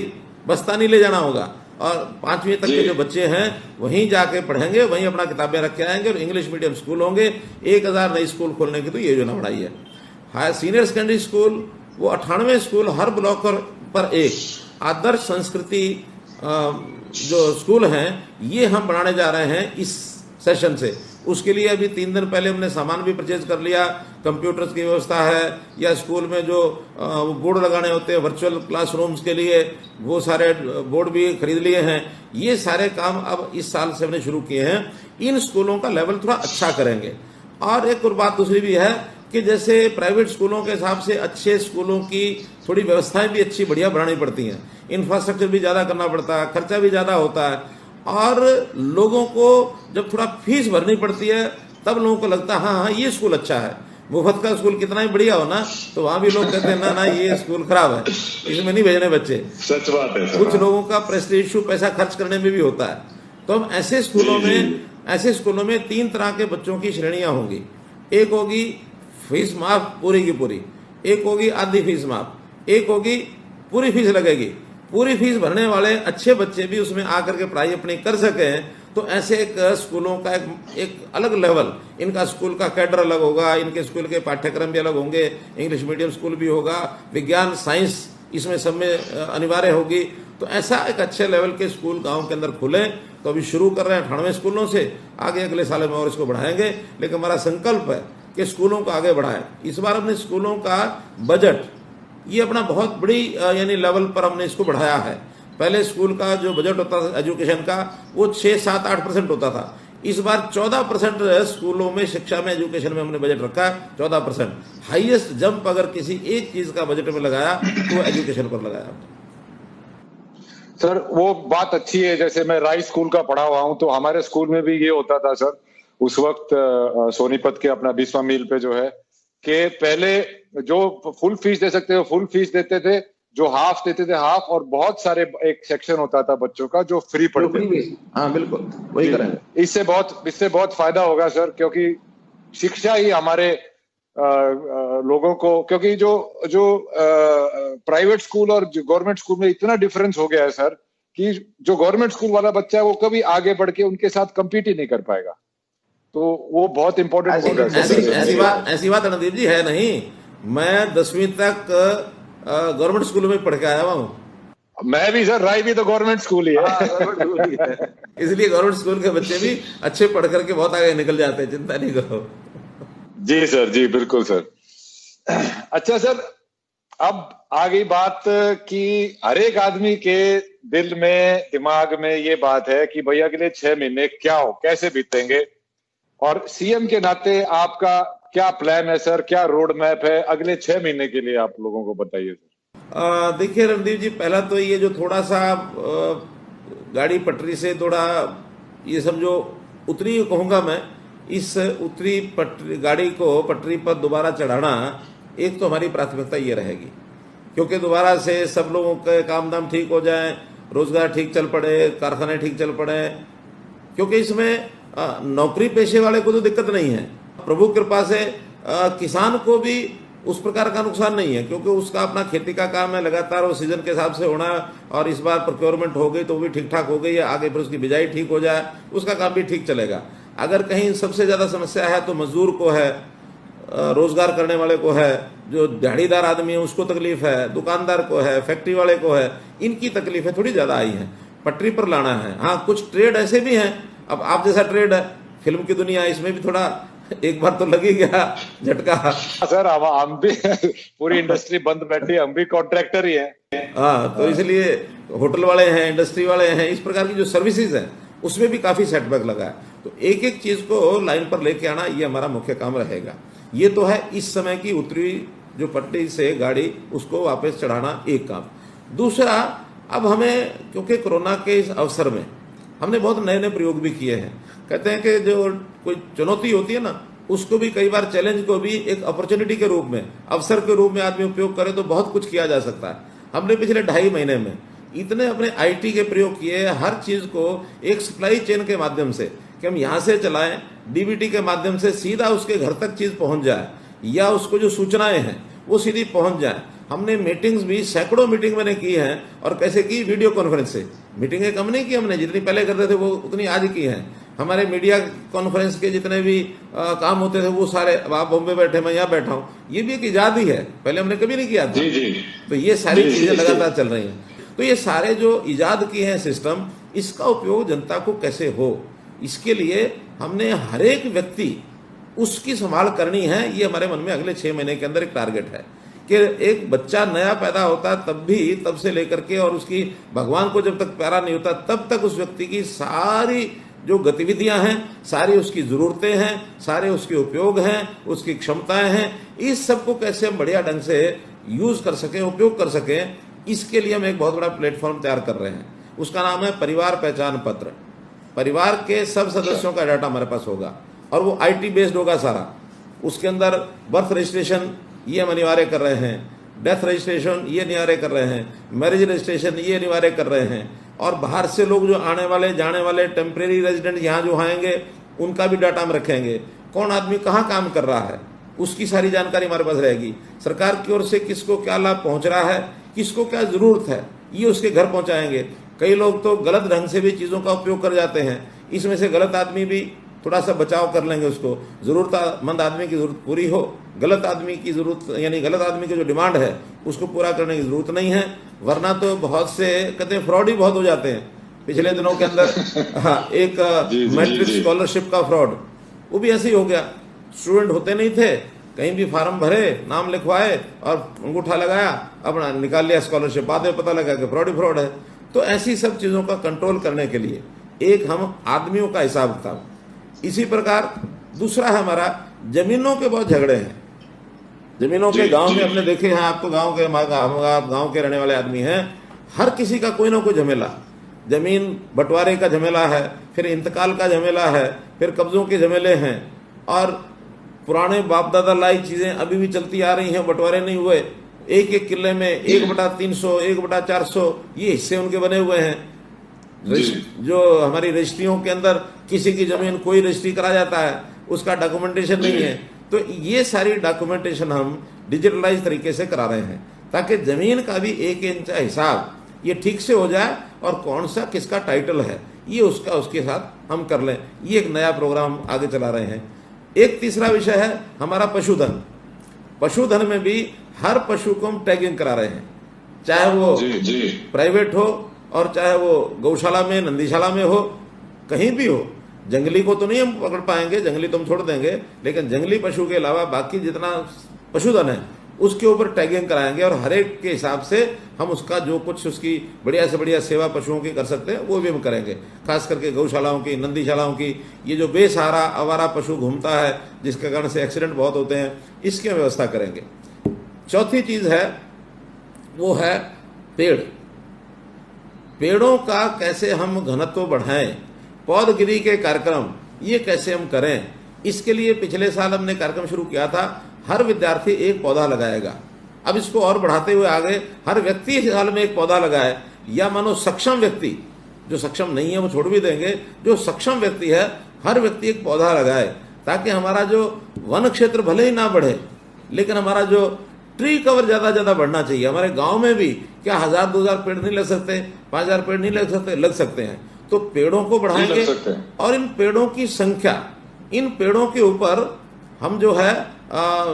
बस्ता नहीं ले जाना होगा, और 5वीं तक के जो बच्चे हैं वहीं जाके पढ़ेंगे, वहीं अपना किताबें रख के आएंगे, और इंग्लिश मीडियम स्कूल होंगे। 1000 नई स्कूल खोलने की तो ये योजना बनाई है। हाई सीनियर सेकेंडरी स्कूल, वो 98 स्कूल हर ब्लॉक पर एक आदर्श संस्कृति जो स्कूल हैं, ये हम बनाने जा रहे हैं इस सेशन से। उसके लिए अभी 3 दिन पहले हमने सामान भी परचेज कर लिया। कंप्यूटर्स की व्यवस्था है, या स्कूल में जो बोर्ड लगाने होते हैं वर्चुअल क्लासरूम्स के लिए, वो सारे बोर्ड भी खरीद लिए हैं। ये सारे काम अब इस साल से हमने शुरू किए हैं। इन स्कूलों का लेवल थोड़ा अच्छा करेंगे। और एक और बात दूसरी भी है कि जैसे प्राइवेट स्कूलों के हिसाब से अच्छे स्कूलों की थोड़ी व्यवस्थाएं भी अच्छी बढ़िया बनानी पड़ती हैं। इंफ्रास्ट्रक्चर भी ज्यादा करना पड़ता है, खर्चा भी ज्यादा होता है, और लोगों को जब थोड़ा फीस भरनी पड़ती है तब लोगों को लगता है हाँ ये स्कूल अच्छा है। मुफ्त का स्कूल कितना ही बढ़िया हो ना, तो वहां भी लोग कहते हैं ना ये स्कूल खराब है, इसमें नहीं भेजने बच्चे। सच बात है। कुछ लोगों का प्रेस्टीज इशू पैसा खर्च करने में भी होता है। तो हम ऐसे स्कूलों में 3 तरह के बच्चों की श्रेणियां होंगी। एक होगी फीस माफ पूरी की पूरी, एक होगी आधी फीस माफ, एक होगी पूरी फीस लगेगी। पूरी फीस भरने वाले अच्छे बच्चे भी उसमें आकर के पढ़ाई अपनी कर सकें। तो ऐसे एक स्कूलों का एक अलग लेवल, इनका स्कूल का कैडर अलग होगा, इनके स्कूल के पाठ्यक्रम भी अलग होंगे, इंग्लिश मीडियम स्कूल भी होगा, विज्ञान साइंस इसमें सब में अनिवार्य होगी। तो ऐसा एक अच्छे लेवल के स्कूल गांव के अंदर खुले। तो अभी शुरू कर रहे हैं 98 स्कूलों से, आगे अगले साल में और इसको बढ़ाएंगे। लेकिन हमारा संकल्प है कि स्कूलों को आगे बढ़ाएं। इस बार हमने स्कूलों का बजट ये अपना बहुत बड़ी यानी लेवल पर हमने इसको बढ़ाया है। पहले स्कूल का जो बजट होता था एजुकेशन का, वो 6, 7, 8% होता था। इस बार 14% स्कूलों में, शिक्षा में, एजुकेशन में हमने बजट रखा है। 14% हाईएस्ट जंप अगर किसी एक चीज का बजट में लगाया तो वो एजुकेशन पर लगाया। सर वो बात अच्छी है। जैसे मैं राय स्कूल का पढ़ा हुआ हूं, तो हमारे स्कूल में भी ये होता था सर, उस वक्त सोनीपत के अपना 20वां मील पे जो है, कि पहले जो फुल फीस दे सकते थे फुल फीस देते थे, जो हाफ देते थे हाफ, और बहुत सारे एक सेक्शन होता था बच्चों का जो फ्री पढ़ते थे। हाँ बिल्कुल, वही करेंगे। इससे बहुत फायदा होगा सर, क्योंकि शिक्षा ही हमारे लोगों को, क्योंकि जो प्राइवेट स्कूल और जो गवर्नमेंट स्कूल में इतना डिफरेंस हो गया है सर, कि जो गवर्नमेंट स्कूल वाला बच्चा है वो कभी आगे बढ़ के उनके साथ कम्पीट ही नहीं कर पाएगा। तो वो बहुत इंपॉर्टेंट होगा। ऐसी बात रणदीप जी है नहीं। मैं 10वीं तक गवर्नमेंट स्कूल में पढ़ के आया हुआ हूँ। मैं भी सर, राय भी तो गवर्नमेंट स्कूल ही है। इसलिए गवर्नमेंट स्कूल के बच्चे भी अच्छे पढ़ करके बहुत आगे निकल जाते हैं, चिंता नहीं करो। जी सर, जी बिल्कुल सर। अच्छा सर, अब आ गई बात कि हर एक आदमी के दिल में, दिमाग में ये बात है कि भैया अगले 6 महीने क्या हो, कैसे बीतेंगे, और सीएम के नाते आपका क्या प्लान है सर, क्या रोड मैप है अगले 6 महीने के लिए, आप लोगों को बताइए सर। देखिए रणदीप जी, पहला तो ये जो थोड़ा सा गाड़ी पटरी से थोड़ा ये समझो उतरी कहूंगा मैं, इस उतरी गाड़ी को पटरी पर दोबारा चढ़ाना एक तो हमारी प्राथमिकता ये रहेगी, क्योंकि दोबारा से सब लोगों के काम धाम ठीक हो जाए रोजगार ठीक चल पड़े, कारखाने ठीक चल पड़े, क्योंकि इसमें नौकरी पेशे वाले को तो दिक्कत नहीं है। प्रभु कृपा से किसान को भी उस प्रकार का नुकसान नहीं है, क्योंकि उसका अपना खेती का काम है, लगातार वो सीजन के हिसाब से होना है, और इस बार प्रोक्योरमेंट हो गई तो वो भी ठीक ठाक हो गई है, आगे फिर उसकी बिजाई ठीक हो जाए, उसका काम भी ठीक चलेगा। अगर कहीं सबसे ज्यादा समस्या है तो मजदूर को है, रोजगार करने वाले को है, जो दिहाड़ीदार आदमी है उसको तकलीफ है, दुकानदार को है, फैक्ट्री वाले को है, इनकी तकलीफें थोड़ी ज्यादा आई हैं। पटरी पर लाना है। हाँ, कुछ ट्रेड ऐसे भी हैं, अब आप जैसा ट्रेड है, फिल्म की दुनिया, इसमें भी थोड़ा एक बार तो लगी गया झटका। सर हम भी पूरी इंडस्ट्री बंद बैठी, हम भी कॉन्ट्रैक्टर ही हैं। हाँ, तो इसलिए होटल वाले हैं, इंडस्ट्री वाले हैं, इस प्रकार की जो सर्विसेज है उसमें भी काफी सेटबैक लगा है। तो एक एक चीज को लाइन पर लेके आना, ये हमारा मुख्य काम रहेगा। ये तो है इस समय की उतरी जो पटरी से गाड़ी, उसको वापस चढ़ाना एक काम। दूसरा, अब हमें, क्योंकि कोरोना के इस अवसर में हमने बहुत नए नए प्रयोग भी किए हैं। कहते हैं कि जो कोई चुनौती होती है ना, उसको भी कई बार, चैलेंज को भी एक अपॉर्चुनिटी के रूप में, अवसर के रूप में आदमी उपयोग करे तो बहुत कुछ किया जा सकता है। हमने पिछले 2.5 महीने में इतने अपने आईटी के प्रयोग किए, हर चीज को एक सप्लाई चेन के माध्यम से, कि हम यहां से चलाएं, डीबीटी के माध्यम से सीधा उसके घर तक चीज पहुंच जाए, या उसको जो सूचनाएं हैं वो सीधी पहुंच जाए। हमने मीटिंग्स भी, सैकड़ों मीटिंग मैंने की हैं, और कैसे की, वीडियो कॉन्फ्रेंस से। मीटिंगें कम नहीं की हमने, जितनी पहले करते थे वो उतनी आज की हैं। हमारे मीडिया कॉन्फ्रेंस के जितने भी काम होते थे वो सारे, अब आप बॉम्बे बैठे, मैं यहाँ बैठा हूँ, ये भी एक इजाद ही है, पहले हमने कभी नहीं किया था। जी जी। तो ये सारी चीजें लगातार चल रही हैं। तो ये सारे जो इजाद किए हैं सिस्टम, इसका उपयोग जनता को कैसे हो, इसके लिए हमने हर एक व्यक्ति उसकी संभाल करनी है। ये हमारे मन में अगले 6 महीने के अंदर एक टारगेट है कि एक बच्चा नया पैदा होता है तब से लेकर के, और उसकी भगवान को जब तक प्यारा नहीं होता तब तक उस व्यक्ति की सारी जो गतिविधियां हैं, सारी उसकी जरूरतें हैं, सारे उसके उपयोग हैं, उसकी क्षमताएं हैं, इस सबको कैसे हम बढ़िया ढंग से यूज कर सकें, उपयोग कर सकें, इसके लिए हम एक बहुत बड़ा प्लेटफॉर्म तैयार कर रहे हैं। उसका नाम है परिवार पहचान पत्र। परिवार के सब सदस्यों का डाटा हमारे पास होगा, और वो आईटी बेस्ड होगा सारा। उसके अंदर बर्थ रजिस्ट्रेशन ये हम अनिवार्य कर रहे हैं, डेथ रजिस्ट्रेशन ये अनिवार्य कर रहे हैं, मैरिज रजिस्ट्रेशन ये अनिवार्य कर रहे हैं, और बाहर से लोग जो आने वाले, जाने वाले, टेम्परेरी रेजिडेंट यहाँ जो आएंगे, उनका भी डाटा हम रखेंगे। कौन आदमी कहाँ काम कर रहा है, उसकी सारी जानकारी हमारे पास रहेगी। सरकार की ओर से किसको क्या लाभ पहुंच रहा है, किसको क्या जरूरत है, ये उसके घर पहुंचाएंगे। कई लोग तो गलत ढंग से भी चीजों का उपयोग कर जाते हैं, इसमें से गलत आदमी भी थोड़ा सा बचाव कर लेंगे। उसको जरूरतमंद आदमी की जरूरत पूरी हो, गलत आदमी की जरूरत, यानी गलत आदमी की जो डिमांड है उसको पूरा करने की जरूरत नहीं है। वरना तो बहुत से कहते हैं फ्रॉड ही बहुत हो जाते हैं। पिछले दिनों के अंदर हाँ, एक मैट्रिक स्कॉलरशिप का फ्रॉड, वो भी ऐसे ही हो गया। स्टूडेंट होते नहीं थे, कहीं भी फार्म भरे, नाम लिखवाए और अंगूठा लगाया, अपना निकाल लिया स्कॉलरशिप, बाद में पता लगा कि फ्रॉड ही फ्रॉड है। तो ऐसी सब चीजों का कंट्रोल करने के लिए एक हम आदमियों का हिसाब किताब। इसी प्रकार दूसरा है हमारा, जमीनों के बहुत झगड़े हैं। जमीनों के गांव में हमने देखे हैं, आप तो गांव के, गांव के रहने वाले आदमी हैं, हर किसी का कोई ना कोई झमेला, जमीन बंटवारे का झमेला है, फिर इंतकाल का झमेला है, फिर कब्जों के झमेले हैं, और पुराने बाप दादा लाई चीजें अभी भी चलती आ रही हैं, बंटवारे नहीं हुए। एक एक किले में 1/300, 1/400 ये हिस्से उनके बने हुए हैं। जो हमारी रजिस्ट्रियों के अंदर किसी की जमीन कोई रजिस्ट्री करा जाता है, उसका डॉक्यूमेंटेशन नहीं है, तो ये सारी डॉक्यूमेंटेशन हम डिजिटलाइज तरीके से करा रहे हैं, ताकि जमीन का भी एक इंच हिसाब ये ठीक से हो जाए, और कौन सा किसका टाइटल है ये उसके साथ हम कर लें। ये एक नया प्रोग्राम आगे चला रहे हैं। एक तीसरा विषय है हमारा पशुधन। पशुधन में भी हर पशु को हम टैगिंग करा रहे हैं, चाहे वो प्राइवेट हो और चाहे वो गौशाला में, नंदीशाला में हो, कहीं भी हो। जंगली को तो नहीं हम पकड़ पाएंगे, जंगली तो हम छोड़ देंगे, लेकिन जंगली पशु के अलावा बाकी जितना पशुधन है उसके ऊपर टैगिंग कराएंगे, और हर एक के हिसाब से हम उसका जो कुछ उसकी बढ़िया से बढ़िया सेवा पशुओं की कर सकते हैं वो भी हम करेंगे। खास करके गौशालाओं की, नंदीशालाओं की, ये जो बेसहारा आवारा पशु घूमता है जिसके कारण से एक्सीडेंट बहुत होते हैं, इसकी व्यवस्था करेंगे। चौथी चीज है वो है पेड़। पेड़ों का कैसे हम घनत्व बढ़ाएं, पौधगिरी के कार्यक्रम ये कैसे हम करें, इसके लिए पिछले साल हमने कार्यक्रम शुरू किया था, हर विद्यार्थी एक पौधा लगाएगा। अब इसको और बढ़ाते हुए आगे हर व्यक्ति इस साल में एक पौधा लगाए, या मानो सक्षम व्यक्ति, जो सक्षम नहीं है वो छोड़ भी देंगे, जो सक्षम व्यक्ति है हर व्यक्ति एक पौधा लगाए, ताकि हमारा जो वन क्षेत्र भले ही ना बढ़े लेकिन हमारा जो ट्री कवर ज्यादा बढ़ना चाहिए। हमारे गांव में भी क्या 1000-2000 पेड़ नहीं लग सकते, 5000 पेड़ नहीं लग सकते हैं। तो पेड़ों को बढ़ाएंगे और इन पेड़ों की संख्या, इन पेड़ों के ऊपर हम जो है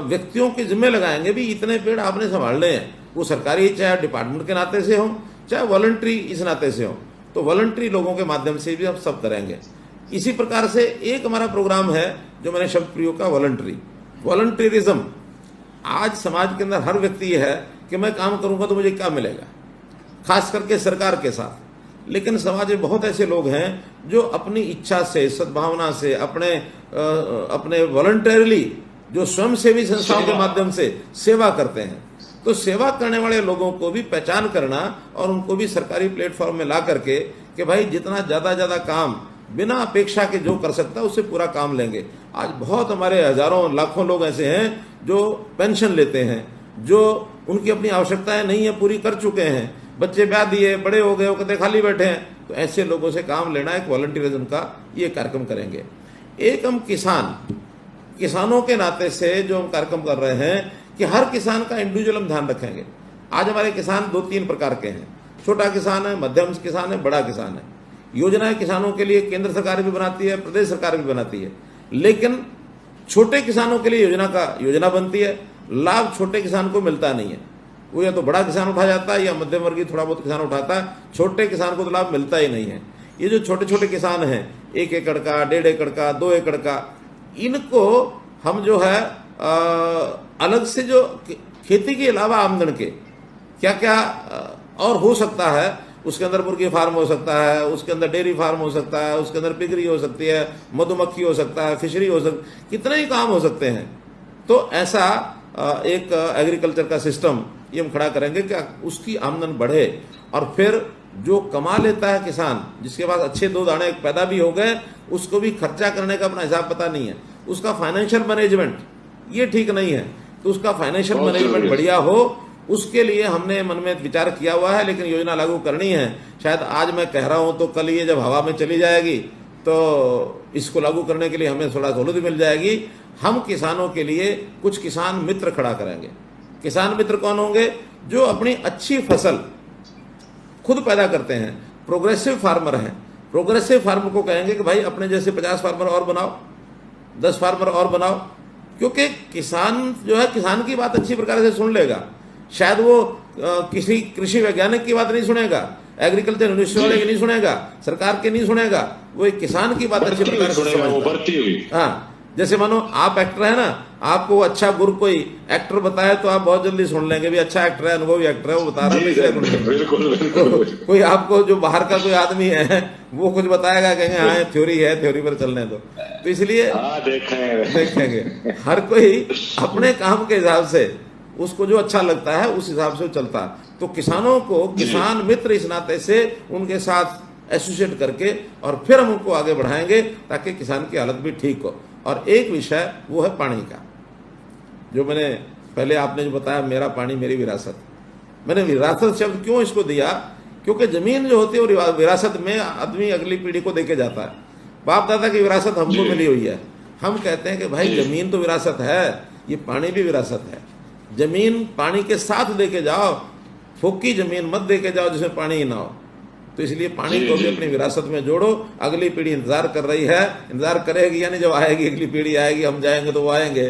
व्यक्तियों के जिम्मे लगाएंगे भी इतने पेड़ आपने संभालने हैं, वो सरकारी चाहे डिपार्टमेंट के नाते से हो चाहे वॉलंटरी इस नाते से हो, तो वॉलंटरी लोगों के माध्यम से भी हम सब करेंगे। इसी प्रकार से एक हमारा प्रोग्राम है जो मैंने शब्द प्रयोग का, वॉलंटरिज्म। आज समाज के अंदर हर व्यक्ति ये है कि मैं काम करूंगा तो मुझे क्या मिलेगा, खास करके सरकार के साथ। लेकिन समाज में बहुत ऐसे लोग हैं जो अपनी इच्छा से, सद्भावना से, अपने वॉलंटरीली जो स्वयंसेवी संस्थाओं के माध्यम से सेवा करते हैं। तो सेवा करने वाले लोगों को भी पहचान करना और उनको भी सरकारी प्लेटफॉर्म में ला करके कि भाई जितना ज्यादा काम बिना अपेक्षा के जो कर सकता है उससे पूरा काम लेंगे। आज बहुत हमारे हजारों लाखों लोग ऐसे हैं जो पेंशन लेते हैं, जो उनकी अपनी आवश्यकताएं नहीं है पूरी कर चुके हैं, बच्चे ब्याह दिए, बड़े हो गए, वो कहते खाली बैठे हैं। तो ऐसे लोगों से काम लेना, एक वॉलंटियरिज्म का ये कार्यक्रम करेंगे। एक हम किसानों के नाते से जो हम कार्यक्रम कर रहे हैं कि हर किसान का इंडिविजुअल हम ध्यान रखेंगे। आज हमारे किसान 2-3 प्रकार के हैं, छोटा किसान है, मध्यम किसान है, बड़ा किसान है। योजनाएं किसानों के लिए केंद्र सरकार भी बनाती है, प्रदेश सरकार भी बनाती है, लेकिन छोटे किसानों के लिए योजना बनती है, लाभ छोटे किसान को मिलता नहीं है। वो या तो बड़ा किसान उठा जाता है या मध्यम वर्गीय थोड़ा बहुत किसान उठाता है, छोटे किसान को तो लाभ मिलता ही नहीं है। ये जो छोटे छोटे किसान हैं 1 एकड़ का, 1.5 एकड़ का, 2 एकड़ का, इनको हम जो है अलग से जो खेती के अलावा आमदन के क्या क्या और हो सकता है, उसके अंदर मुर्गी फार्म हो सकता है, उसके अंदर डेयरी फार्म हो सकता है, उसके अंदर पिगरी हो सकती है, मधुमक्खी हो सकता है, फिशरी हो सकती है, कितने ही काम हो सकते हैं। तो ऐसा एक एग्रीकल्चर का सिस्टम ये हम खड़ा करेंगे कि उसकी आमदन बढ़े। और फिर जो कमा लेता है किसान, जिसके पास अच्छे 2 दाने पैदा भी हो गए, उसको भी खर्चा करने का अपना हिसाब पता नहीं है, उसका फाइनेंशियल मैनेजमेंट ये ठीक नहीं है, तो उसका फाइनेंशियल मैनेजमेंट बढ़िया हो, उसके लिए हमने मन में विचार किया हुआ है। लेकिन योजना लागू करनी है। शायद आज मैं कह रहा हूं तो कल ये जब हवा में चली जाएगी तो इसको लागू करने के लिए हमें थोड़ा सहूलत मिल जाएगी। हम किसानों के लिए कुछ किसान मित्र खड़ा करेंगे। किसान मित्र कौन होंगे? जो अपनी अच्छी फसल खुद पैदा करते हैं, प्रोग्रेसिव फार्मर हैं। प्रोग्रेसिव फार्मर को कहेंगे कि भाई अपने जैसे 50 फार्मर और बनाओ, 10 फार्मर और बनाओ, क्योंकि किसान जो है किसान की बात अच्छी प्रकार से सुन लेगा। शायद वो किसी कृषि वैज्ञानिक की बात नहीं सुनेगा, एग्रीकल्चर यूनिवर्सिटी वाले की नहीं सुनेगा, सरकार के नहीं सुनेगा, वो एक किसान की बात अच्छी प्रकार से समझता। हाँ, जैसे मानो आप एक्टर है ना, आपको अच्छा गुरु कोई एक्टर बताए तो आप बहुत जल्दी सुन लेंगे भी अच्छा एक्टर है, अनुभवी एक्टर है, वो बता रहा है। बिल्कुल। कोई आपको जो बाहर का कोई आदमी है वो कुछ बताएगा, कहेंगे हाँ थ्योरी है, थ्योरी पर चलने दो। तो इसलिए देखेंगे हर कोई अपने काम के हिसाब से उसको जो अच्छा लगता है उस हिसाब से वो चलता है। तो किसानों को किसान मित्र इस नाते से उनके साथ एसोसिएट करके और फिर हम उनको आगे बढ़ाएंगे ताकि किसान की हालत भी ठीक हो। और एक विषय वो है पानी का, जो मैंने पहले आपने जो बताया, मेरा पानी मेरी विरासत। मैंने विरासत शब्द क्यों इसको दिया? क्योंकि जमीन जो होती है वो विरासत में आदमी अगली पीढ़ी को देके जाता है। बाप दादा की विरासत हमको मिली हुई है। हम कहते हैं कि भाई जमीन तो विरासत है, ये पानी भी विरासत है। जमीन पानी के साथ देके जाओ, फोकी जमीन मत देके जाओ जिसमें पानी ही ना हो। तो इसलिए पानी को भी अपनी विरासत में जोड़ो। अगली पीढ़ी इंतजार कर रही है, इंतजार करेगी, यानी जब आएगी अगली पीढ़ी आएगी, हम जाएंगे तो वो आएंगे।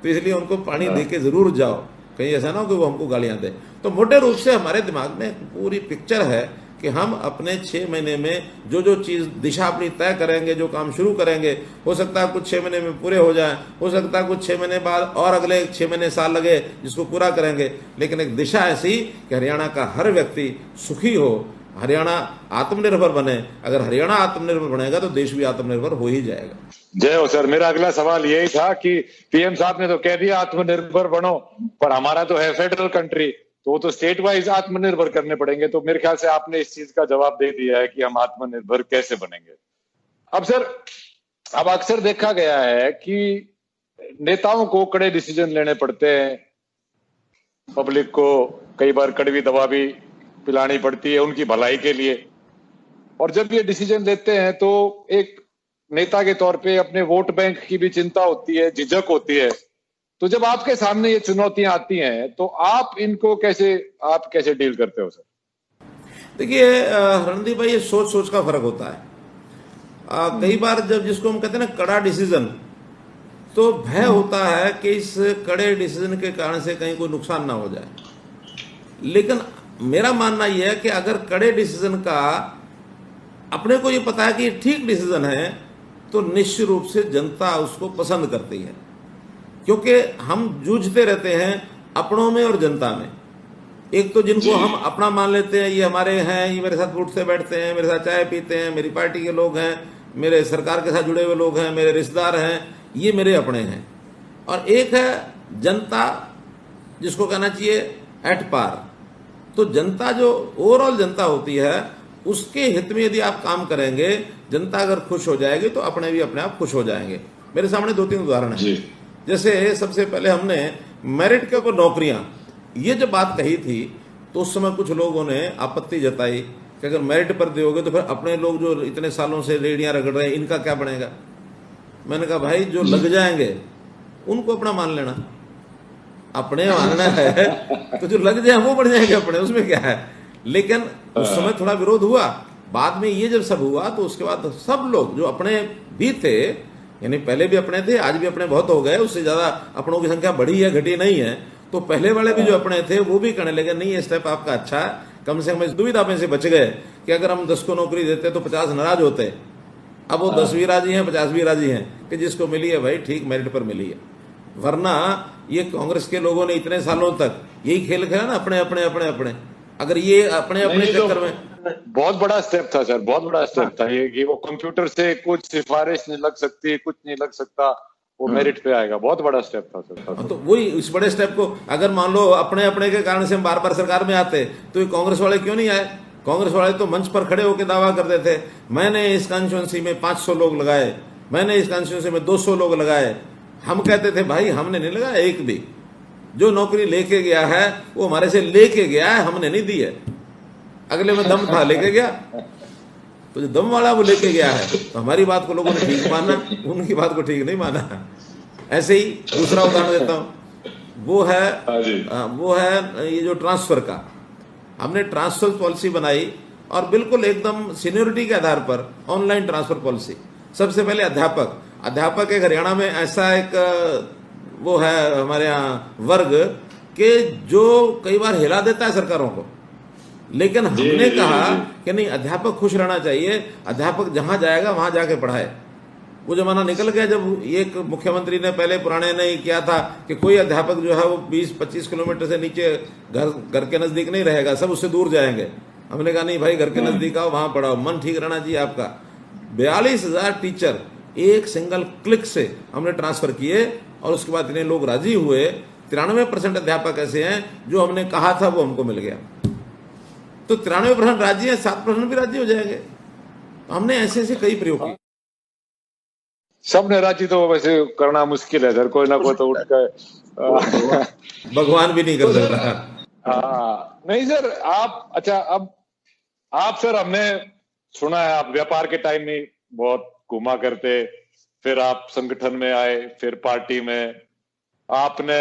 तो इसलिए उनको पानी देके जरूर जाओ, कहीं ऐसा ना हो कि वो हमको गालियां दे। तो मोटे रूप से हमारे दिमाग में पूरी पिक्चर है कि हम अपने 6 महीने में जो चीज दिशा अपनी तय करेंगे, जो काम शुरू करेंगे, हो सकता है कुछ 6 महीने में पूरे हो जाए, हो सकता है कुछ 6 महीने बाद और अगले 6 महीने साल लगे जिसको पूरा करेंगे। लेकिन एक दिशा ऐसी कि हरियाणा का हर व्यक्ति सुखी हो, हरियाणा आत्मनिर्भर बने। अगर हरियाणा आत्मनिर्भर बनेगा तो देश भी आत्मनिर्भर हो ही जाएगा। जय हो सर। मेरा अगला सवाल यही था कि पीएम साहब ने तो कह दिया आत्मनिर्भर बनो, पर हमारा तो है फेडरल कंट्री, तो वो तो स्टेट वाइज आत्मनिर्भर करने पड़ेंगे। तो मेरे ख्याल से आपने इस चीज का जवाब दे दिया है कि हम आत्मनिर्भर कैसे बनेंगे। अब सर, अब अक्सर देखा गया है कि नेताओं को कड़े डिसीजन लेने पड़ते हैं, पब्लिक को कई बार कड़वी दवा भी पिलानी पड़ती है उनकी भलाई के लिए। और जब ये डिसीजन लेते हैं तो एक नेता के तौर पे अपने वोट बैंक की भी चिंता होती है, झिझक होती है। तो जब आपके सामने ये चुनौतियां आती हैं तो आप कैसे डील करते हो सर? देखिए रणदीप भाई, ये सोच सोच का फर्क होता है। कई बार जब जिसको हम कहते हैं ना कड़ा डिसीजन, तो भय होता है कि इस कड़े डिसीजन के कारण से कहीं कोई नुकसान ना हो जाए। लेकिन मेरा मानना यह है कि अगर कड़े डिसीजन का अपने को ये पता है कि ये ठीक डिसीजन है, तो निश्चित रूप से जनता उसको पसंद करती है। क्योंकि हम जूझते रहते हैं अपनों में और जनता में। एक तो जिनको हम अपना मान लेते हैं, ये हमारे हैं, ये मेरे साथ उठते बैठते हैं, मेरे साथ चाय पीते हैं, मेरी पार्टी के लोग हैं, मेरे सरकार के साथ जुड़े हुए लोग हैं, मेरे रिश्तेदार हैं, ये मेरे अपने हैं। और एक है जनता, जिसको कहना चाहिए एट पार। तो जनता जो ओवरऑल जनता होती है, उसके हित में यदि आप काम करेंगे, जनता अगर खुश हो जाएगी तो अपने भी अपने आप खुश हो जाएंगे। मेरे सामने 2-3 उदाहरण हैं। जैसे सबसे पहले हमने मेरिट के ऊपर नौकरियां, ये जब बात कही थी तो उस समय कुछ लोगों ने आपत्ति जताई कि अगर मेरिट पर दोगे तो फिर अपने लोग जो इतने सालों से रेडियां रगड़ रहे हैं, इनका क्या बनेगा। मैंने कहा भाई, जो लग जाएंगे उनको अपना मान लेना, अपने मानना है तो जो लग जाए वो बढ़ जाएंगे अपने, उसमें क्या है। लेकिन उस समय थोड़ा विरोध हुआ। बाद में ये जब सब हुआ तो उसके बाद सब लोग जो अपने भी थे, यानी पहले भी अपने थे, आज भी अपने बहुत हो गए, उससे ज्यादा अपनों की संख्या बढ़ी है घटी नहीं है, तो पहले वाले भी जो अपने थे वो भी कहने लगे नहीं, ये स्टेप आपका अच्छा है। कम से कम इस दुविधा में से बच गए कि अगर हम 10 को नौकरी देते तो 50 नाराज होते। अब वो 10 भी राजी हैं, 50 भी राजी हैं कि जिसको मिली है भाई ठीक मेरिट पर मिली है। वरना ये कांग्रेस के लोगों ने इतने सालों तक यही खेल खेला ना, अपने अपने अपने अपने। अगर ये अपने अपने चक्कर में, बहुत बड़ा स्टेप था सर, बहुत बड़ा स्टेप था ये कि वो कंप्यूटर से कुछ सिफारिश नहीं लग सकती, कुछ नहीं लग सकता, वो मेरिट पे आएगा। बहुत बड़ा स्टेप था सर। तो वही इस बड़े स्टेप को अगर मान लो अपने अपने के कारण से हम बार बार सरकार में आते तो ये कांग्रेस वाले क्यों नहीं आए। कांग्रेस वाले तो मंच पर खड़े होकर दावा करते थे, मैंने इस कॉन्स्टिट्यूंसी में 500 लोग लगाए, मैंने इस कॉन्स्टिट्यूंसी में 200 लोग लगाए। हम कहते थे भाई हमने नहीं लगाया एक भी, जो नौकरी लेके गया है वो हमारे से लेके गया है, हमने नहीं दी है। अगले में दम था, लेके गया, तो जो दम वाला वो लेके गया है, तो हमारी बात को लोगों ने ठीक माना, उनकी बात को ठीक नहीं माना। ऐसे ही दूसरा उदाहरण देता हूं, वो है ये जो ट्रांसफर का। हमने ट्रांसफर पॉलिसी बनाई और बिल्कुल एकदम सीनियोरिटी के आधार पर ऑनलाइन ट्रांसफर पॉलिसी। सबसे पहले अध्यापक एक हरियाणा में ऐसा एक वो है हमारे यहाँ वर्ग के जो कई बार हिला देता है सरकारों को। लेकिन हमने कहा कि नहीं, अध्यापक खुश रहना चाहिए, अध्यापक जहां जाएगा वहां जाके पढ़ाए। वो जमाना निकल गया जब एक मुख्यमंत्री ने पहले पुराने ने किया था कि कोई अध्यापक जो है वो 20-25 किलोमीटर से नीचे घर के नजदीक नहीं रहेगा, सब उससे दूर जाएंगे। हमने कहा नहीं भाई, घर के नजदीक आओ, वहां पढ़ाओ, मन ठीक रहना चाहिए आपका। 42,000 टीचर एक सिंगल क्लिक से हमने ट्रांसफर किए और उसके बाद इतने लोग राजी हुए। 93% अध्यापक ऐसे हैं जो हमने कहा था वो हमको मिल गया। तो 93% राजी है, 7% भी राजी हो जाएंगे। हमने ऐसे ऐसे कई प्रयोग किए। सबने राजी तो वैसे करना मुश्किल है सर, कोई ना कोई तो उठ कर भगवान भी नहीं कर सकता। हाँ नहीं सर, अब आप सर, हमने सुना है आप व्यापार के टाइम में बहुत घुमा करते, फिर आप संगठन में आए, फिर पार्टी में आपने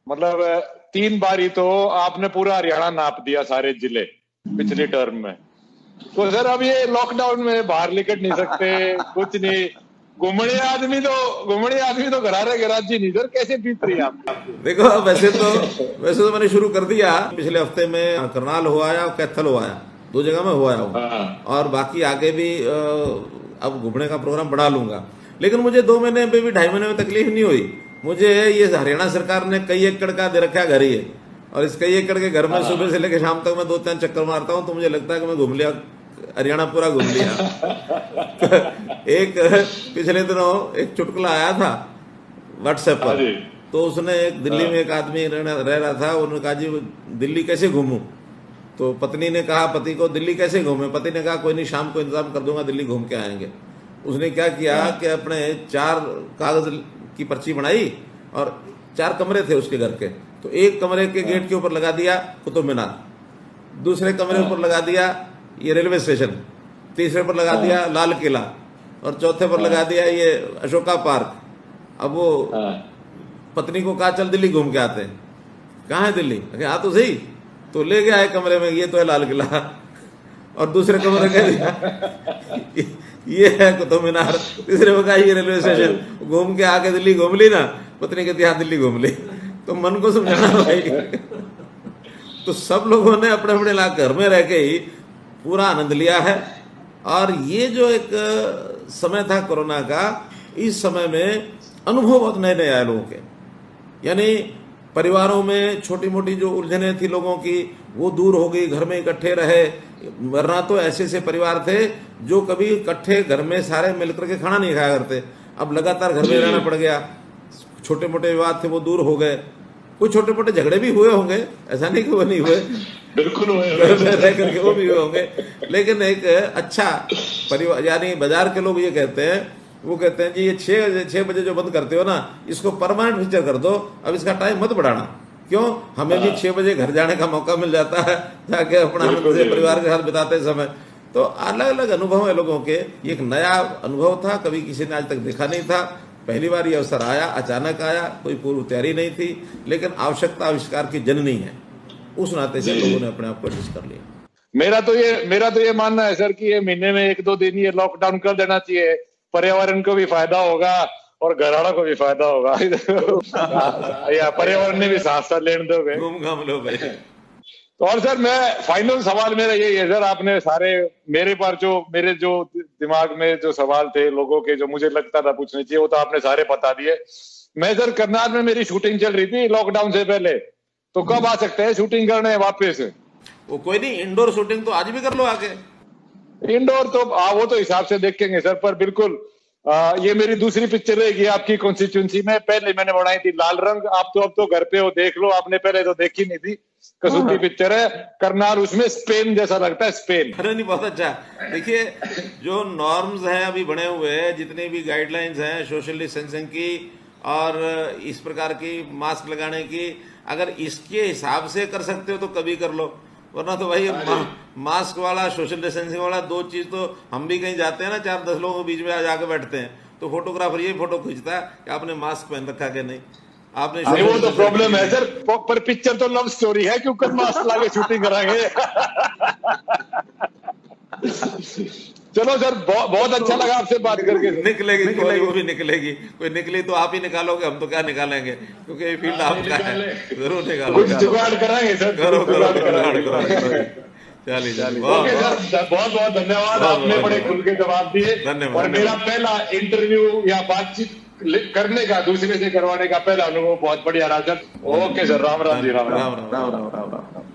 मतलब 3 बारी तो आपने पूरा हरियाणा नाप दिया, सारे जिले पिछले टर्म में। तो सर अब ये लॉकडाउन में बाहर निकल नहीं सकते, कुछ नहीं, घूमने आदमी तो गराजी नहीं सर, कैसे बीत रही है आप? देखो वैसे तो मैंने शुरू कर दिया। पिछले हफ्ते में करनाल हुआ या कैथल हुआ, 2 जगह में हुआ हूँ, और बाकी आगे भी अब घूमने का प्रोग्राम बढ़ा लूंगा। लेकिन मुझे 2 महीने में भी 2.5 महीने में तकलीफ नहीं हुई। मुझे ये हरियाणा सरकार ने कई एकड़ का दे रखा है घर ही है, और इस कई एकड़ के घर में सुबह से लेकर शाम तक मैं 2-3 चक्कर मारता हूँ, तो मुझे लगता है कि मैं घूम लिया, हरियाणा पूरा घूम लिया। एक पिछले दिनों एक चुटकुला आया था व्हाट्सएप पर, तो उसने एक दिल्ली में एक आदमी रह रहा था, उन्होंने कहा जी दिल्ली कैसे घूमूं। तो पत्नी ने कहा पति को, दिल्ली कैसे घूमे। पति ने कहा कोई नहीं, शाम को इंतजाम कर दूंगा, दिल्ली घूम के आएंगे। उसने क्या किया कि अपने 4 कागज की पर्ची बनाई और 4 कमरे थे उसके घर के, तो एक कमरे के गेट के ऊपर लगा दिया कुतुब मीनार, दूसरे कमरे पर लगा दिया ये रेलवे स्टेशन, तीसरे पर लगा दिया लाल किला, और चौथे पर लगा दिया ये अशोका पार्क। अब वो पत्नी को कहा चल दिल्ली घूम के आते हैं। कहाँ है दिल्ली? हाँ तो सही, तो ले गया है कमरे में, ये तो है लाल किला, और दूसरे कमरे कह दिया ये है कुतुब मीनार, तीसरे में कहा ये रेलवे स्टेशन। घूम के आके दिल्ली घूम ली ना, पत्नी कहती हाँ दिल्ली घूम ली। तो मन को समझाना भाई। तो सब लोगों ने अपने अपने घर में रह के ही पूरा आनंद लिया है। और ये जो एक समय था कोरोना का, इस समय में अनुभव बहुत नए नए आए लोगों के, यानी परिवारों में छोटी मोटी जो उलझने थी लोगों की वो दूर हो गई, घर में इकट्ठे रहे। वरना तो ऐसे ऐसे परिवार थे जो कभी इकट्ठे घर में सारे मिलकर के खाना नहीं खाया करते, अब लगातार घर में रहना पड़ गया। छोटे मोटे विवाद थे वो दूर हो गए, कुछ छोटे मोटे झगड़े भी हुए होंगे, ऐसा नहीं कि वो नहीं हुए, बिल्कुल हुए, रह करके वो भी हुए होंगे। लेकिन एक अच्छा परिवार, यानी बाजार के लोग ये कहते हैं, वो कहते हैं जी ये 6 बजे जो बंद करते हो ना, इसको परमानेंट फीचर कर दो, अब इसका टाइम मत बढ़ाना। क्यों? हमें भी 6 बजे घर जाने का मौका मिल जाता है, जाके अपना आनंद से परिवार के साथ बिताते समय। तो अलग अलग अनुभव है लोगों के, एक नया अनुभव था, कभी किसी ने आज तक देखा नहीं था। पहली बार ये अवसर आया, अचानक आया, कोई पूर्व तैयारी नहीं थी, लेकिन आवश्यकता आविष्कार की जननी है, उस नाते से लोगों ने अपने आप को एडजस्ट कर लिया। मेरा तो ये मानना है सर कि ये महीने में 1-2 दिन ये लॉकडाउन कर देना चाहिए, पर्यावरण को भी फायदा होगा और घराड़ों को भी फायदा होगा। या पर्यावरण ने भी साथ साथ लेने दो भाई, घूम घाम लो भाई। तो और सर मैं फाइनल सवाल मेरा यही है सर, आपने सारे मेरे जो दिमाग में जो सवाल थे लोगों के, जो मुझे लगता था पूछने चाहिए, वो तो आपने सारे बता दिए। मैं सर करनाल में मेरी शूटिंग चल रही थी लॉकडाउन से पहले, तो कब आ सकते हैं शूटिंग करने वापस? वो कोई नहीं, इंडोर शूटिंग तो आज भी कर लो आके। इंडोर तो वो तो हिसाब से देखेंगे सर, पर बिल्कुल ये मेरी दूसरी पिक्चर रहेगी आपकी कॉन्स्टिट्यूंसी में। पहले मैंने बनाई थी लाल रंग, आप तो अब तो घर पे हो, देख लो, आपने पहले तो देखी नहीं थी, कसूती पिक्चर है करनाल, उसमें स्पेन जैसा लगता है, स्पेन। अरे नहीं, बहुत अच्छा। देखिए जो नॉर्म्स हैं अभी बने हुए हैं, जितनी भी गाइडलाइंस हैं सोशल डिस्टेंसिंग की और इस प्रकार की मास्क लगाने की, अगर इसके हिसाब से कर सकते हो तो कभी कर लो, वरना तो भाई मास्क वाला सोशल डिस्टेंसिंग वाला दो चीज तो हम भी कहीं जाते हैं ना, 4-10 लोगों के बीच में जाके बैठते हैं, तो फोटोग्राफर ये फोटो खींचता है कि आपने मास्क पहन रखा कि नहीं, आपने। वो तो प्रॉब्लम है सर, पर पिक्चर तो लव स्टोरी है, क्यों कर मास्क लाके शूटिंग कराएंगे। चलो सर, बहुत अच्छा लगा आपसे बात करके। निकलेगी कोई, वो भी निकलेगी, कोई निकली तो आप ही निकालोगे, हम तो क्या निकालेंगे, क्योंकि ये फील्ड आपका है, जरूर निकालो। कुछ जुगाड़ कराएंगे सर, करो। चलिए सर, बहुत धन्यवाद, आपने बड़े खुल के जवाब दिए। और मेरा पहला इंटरव्यू या बातचीत करने का, दूसरे से करवाने का पहला अनुभव बहुत बढ़िया रहा sir. Okay sir, Ram Ram ji, Ram Ram.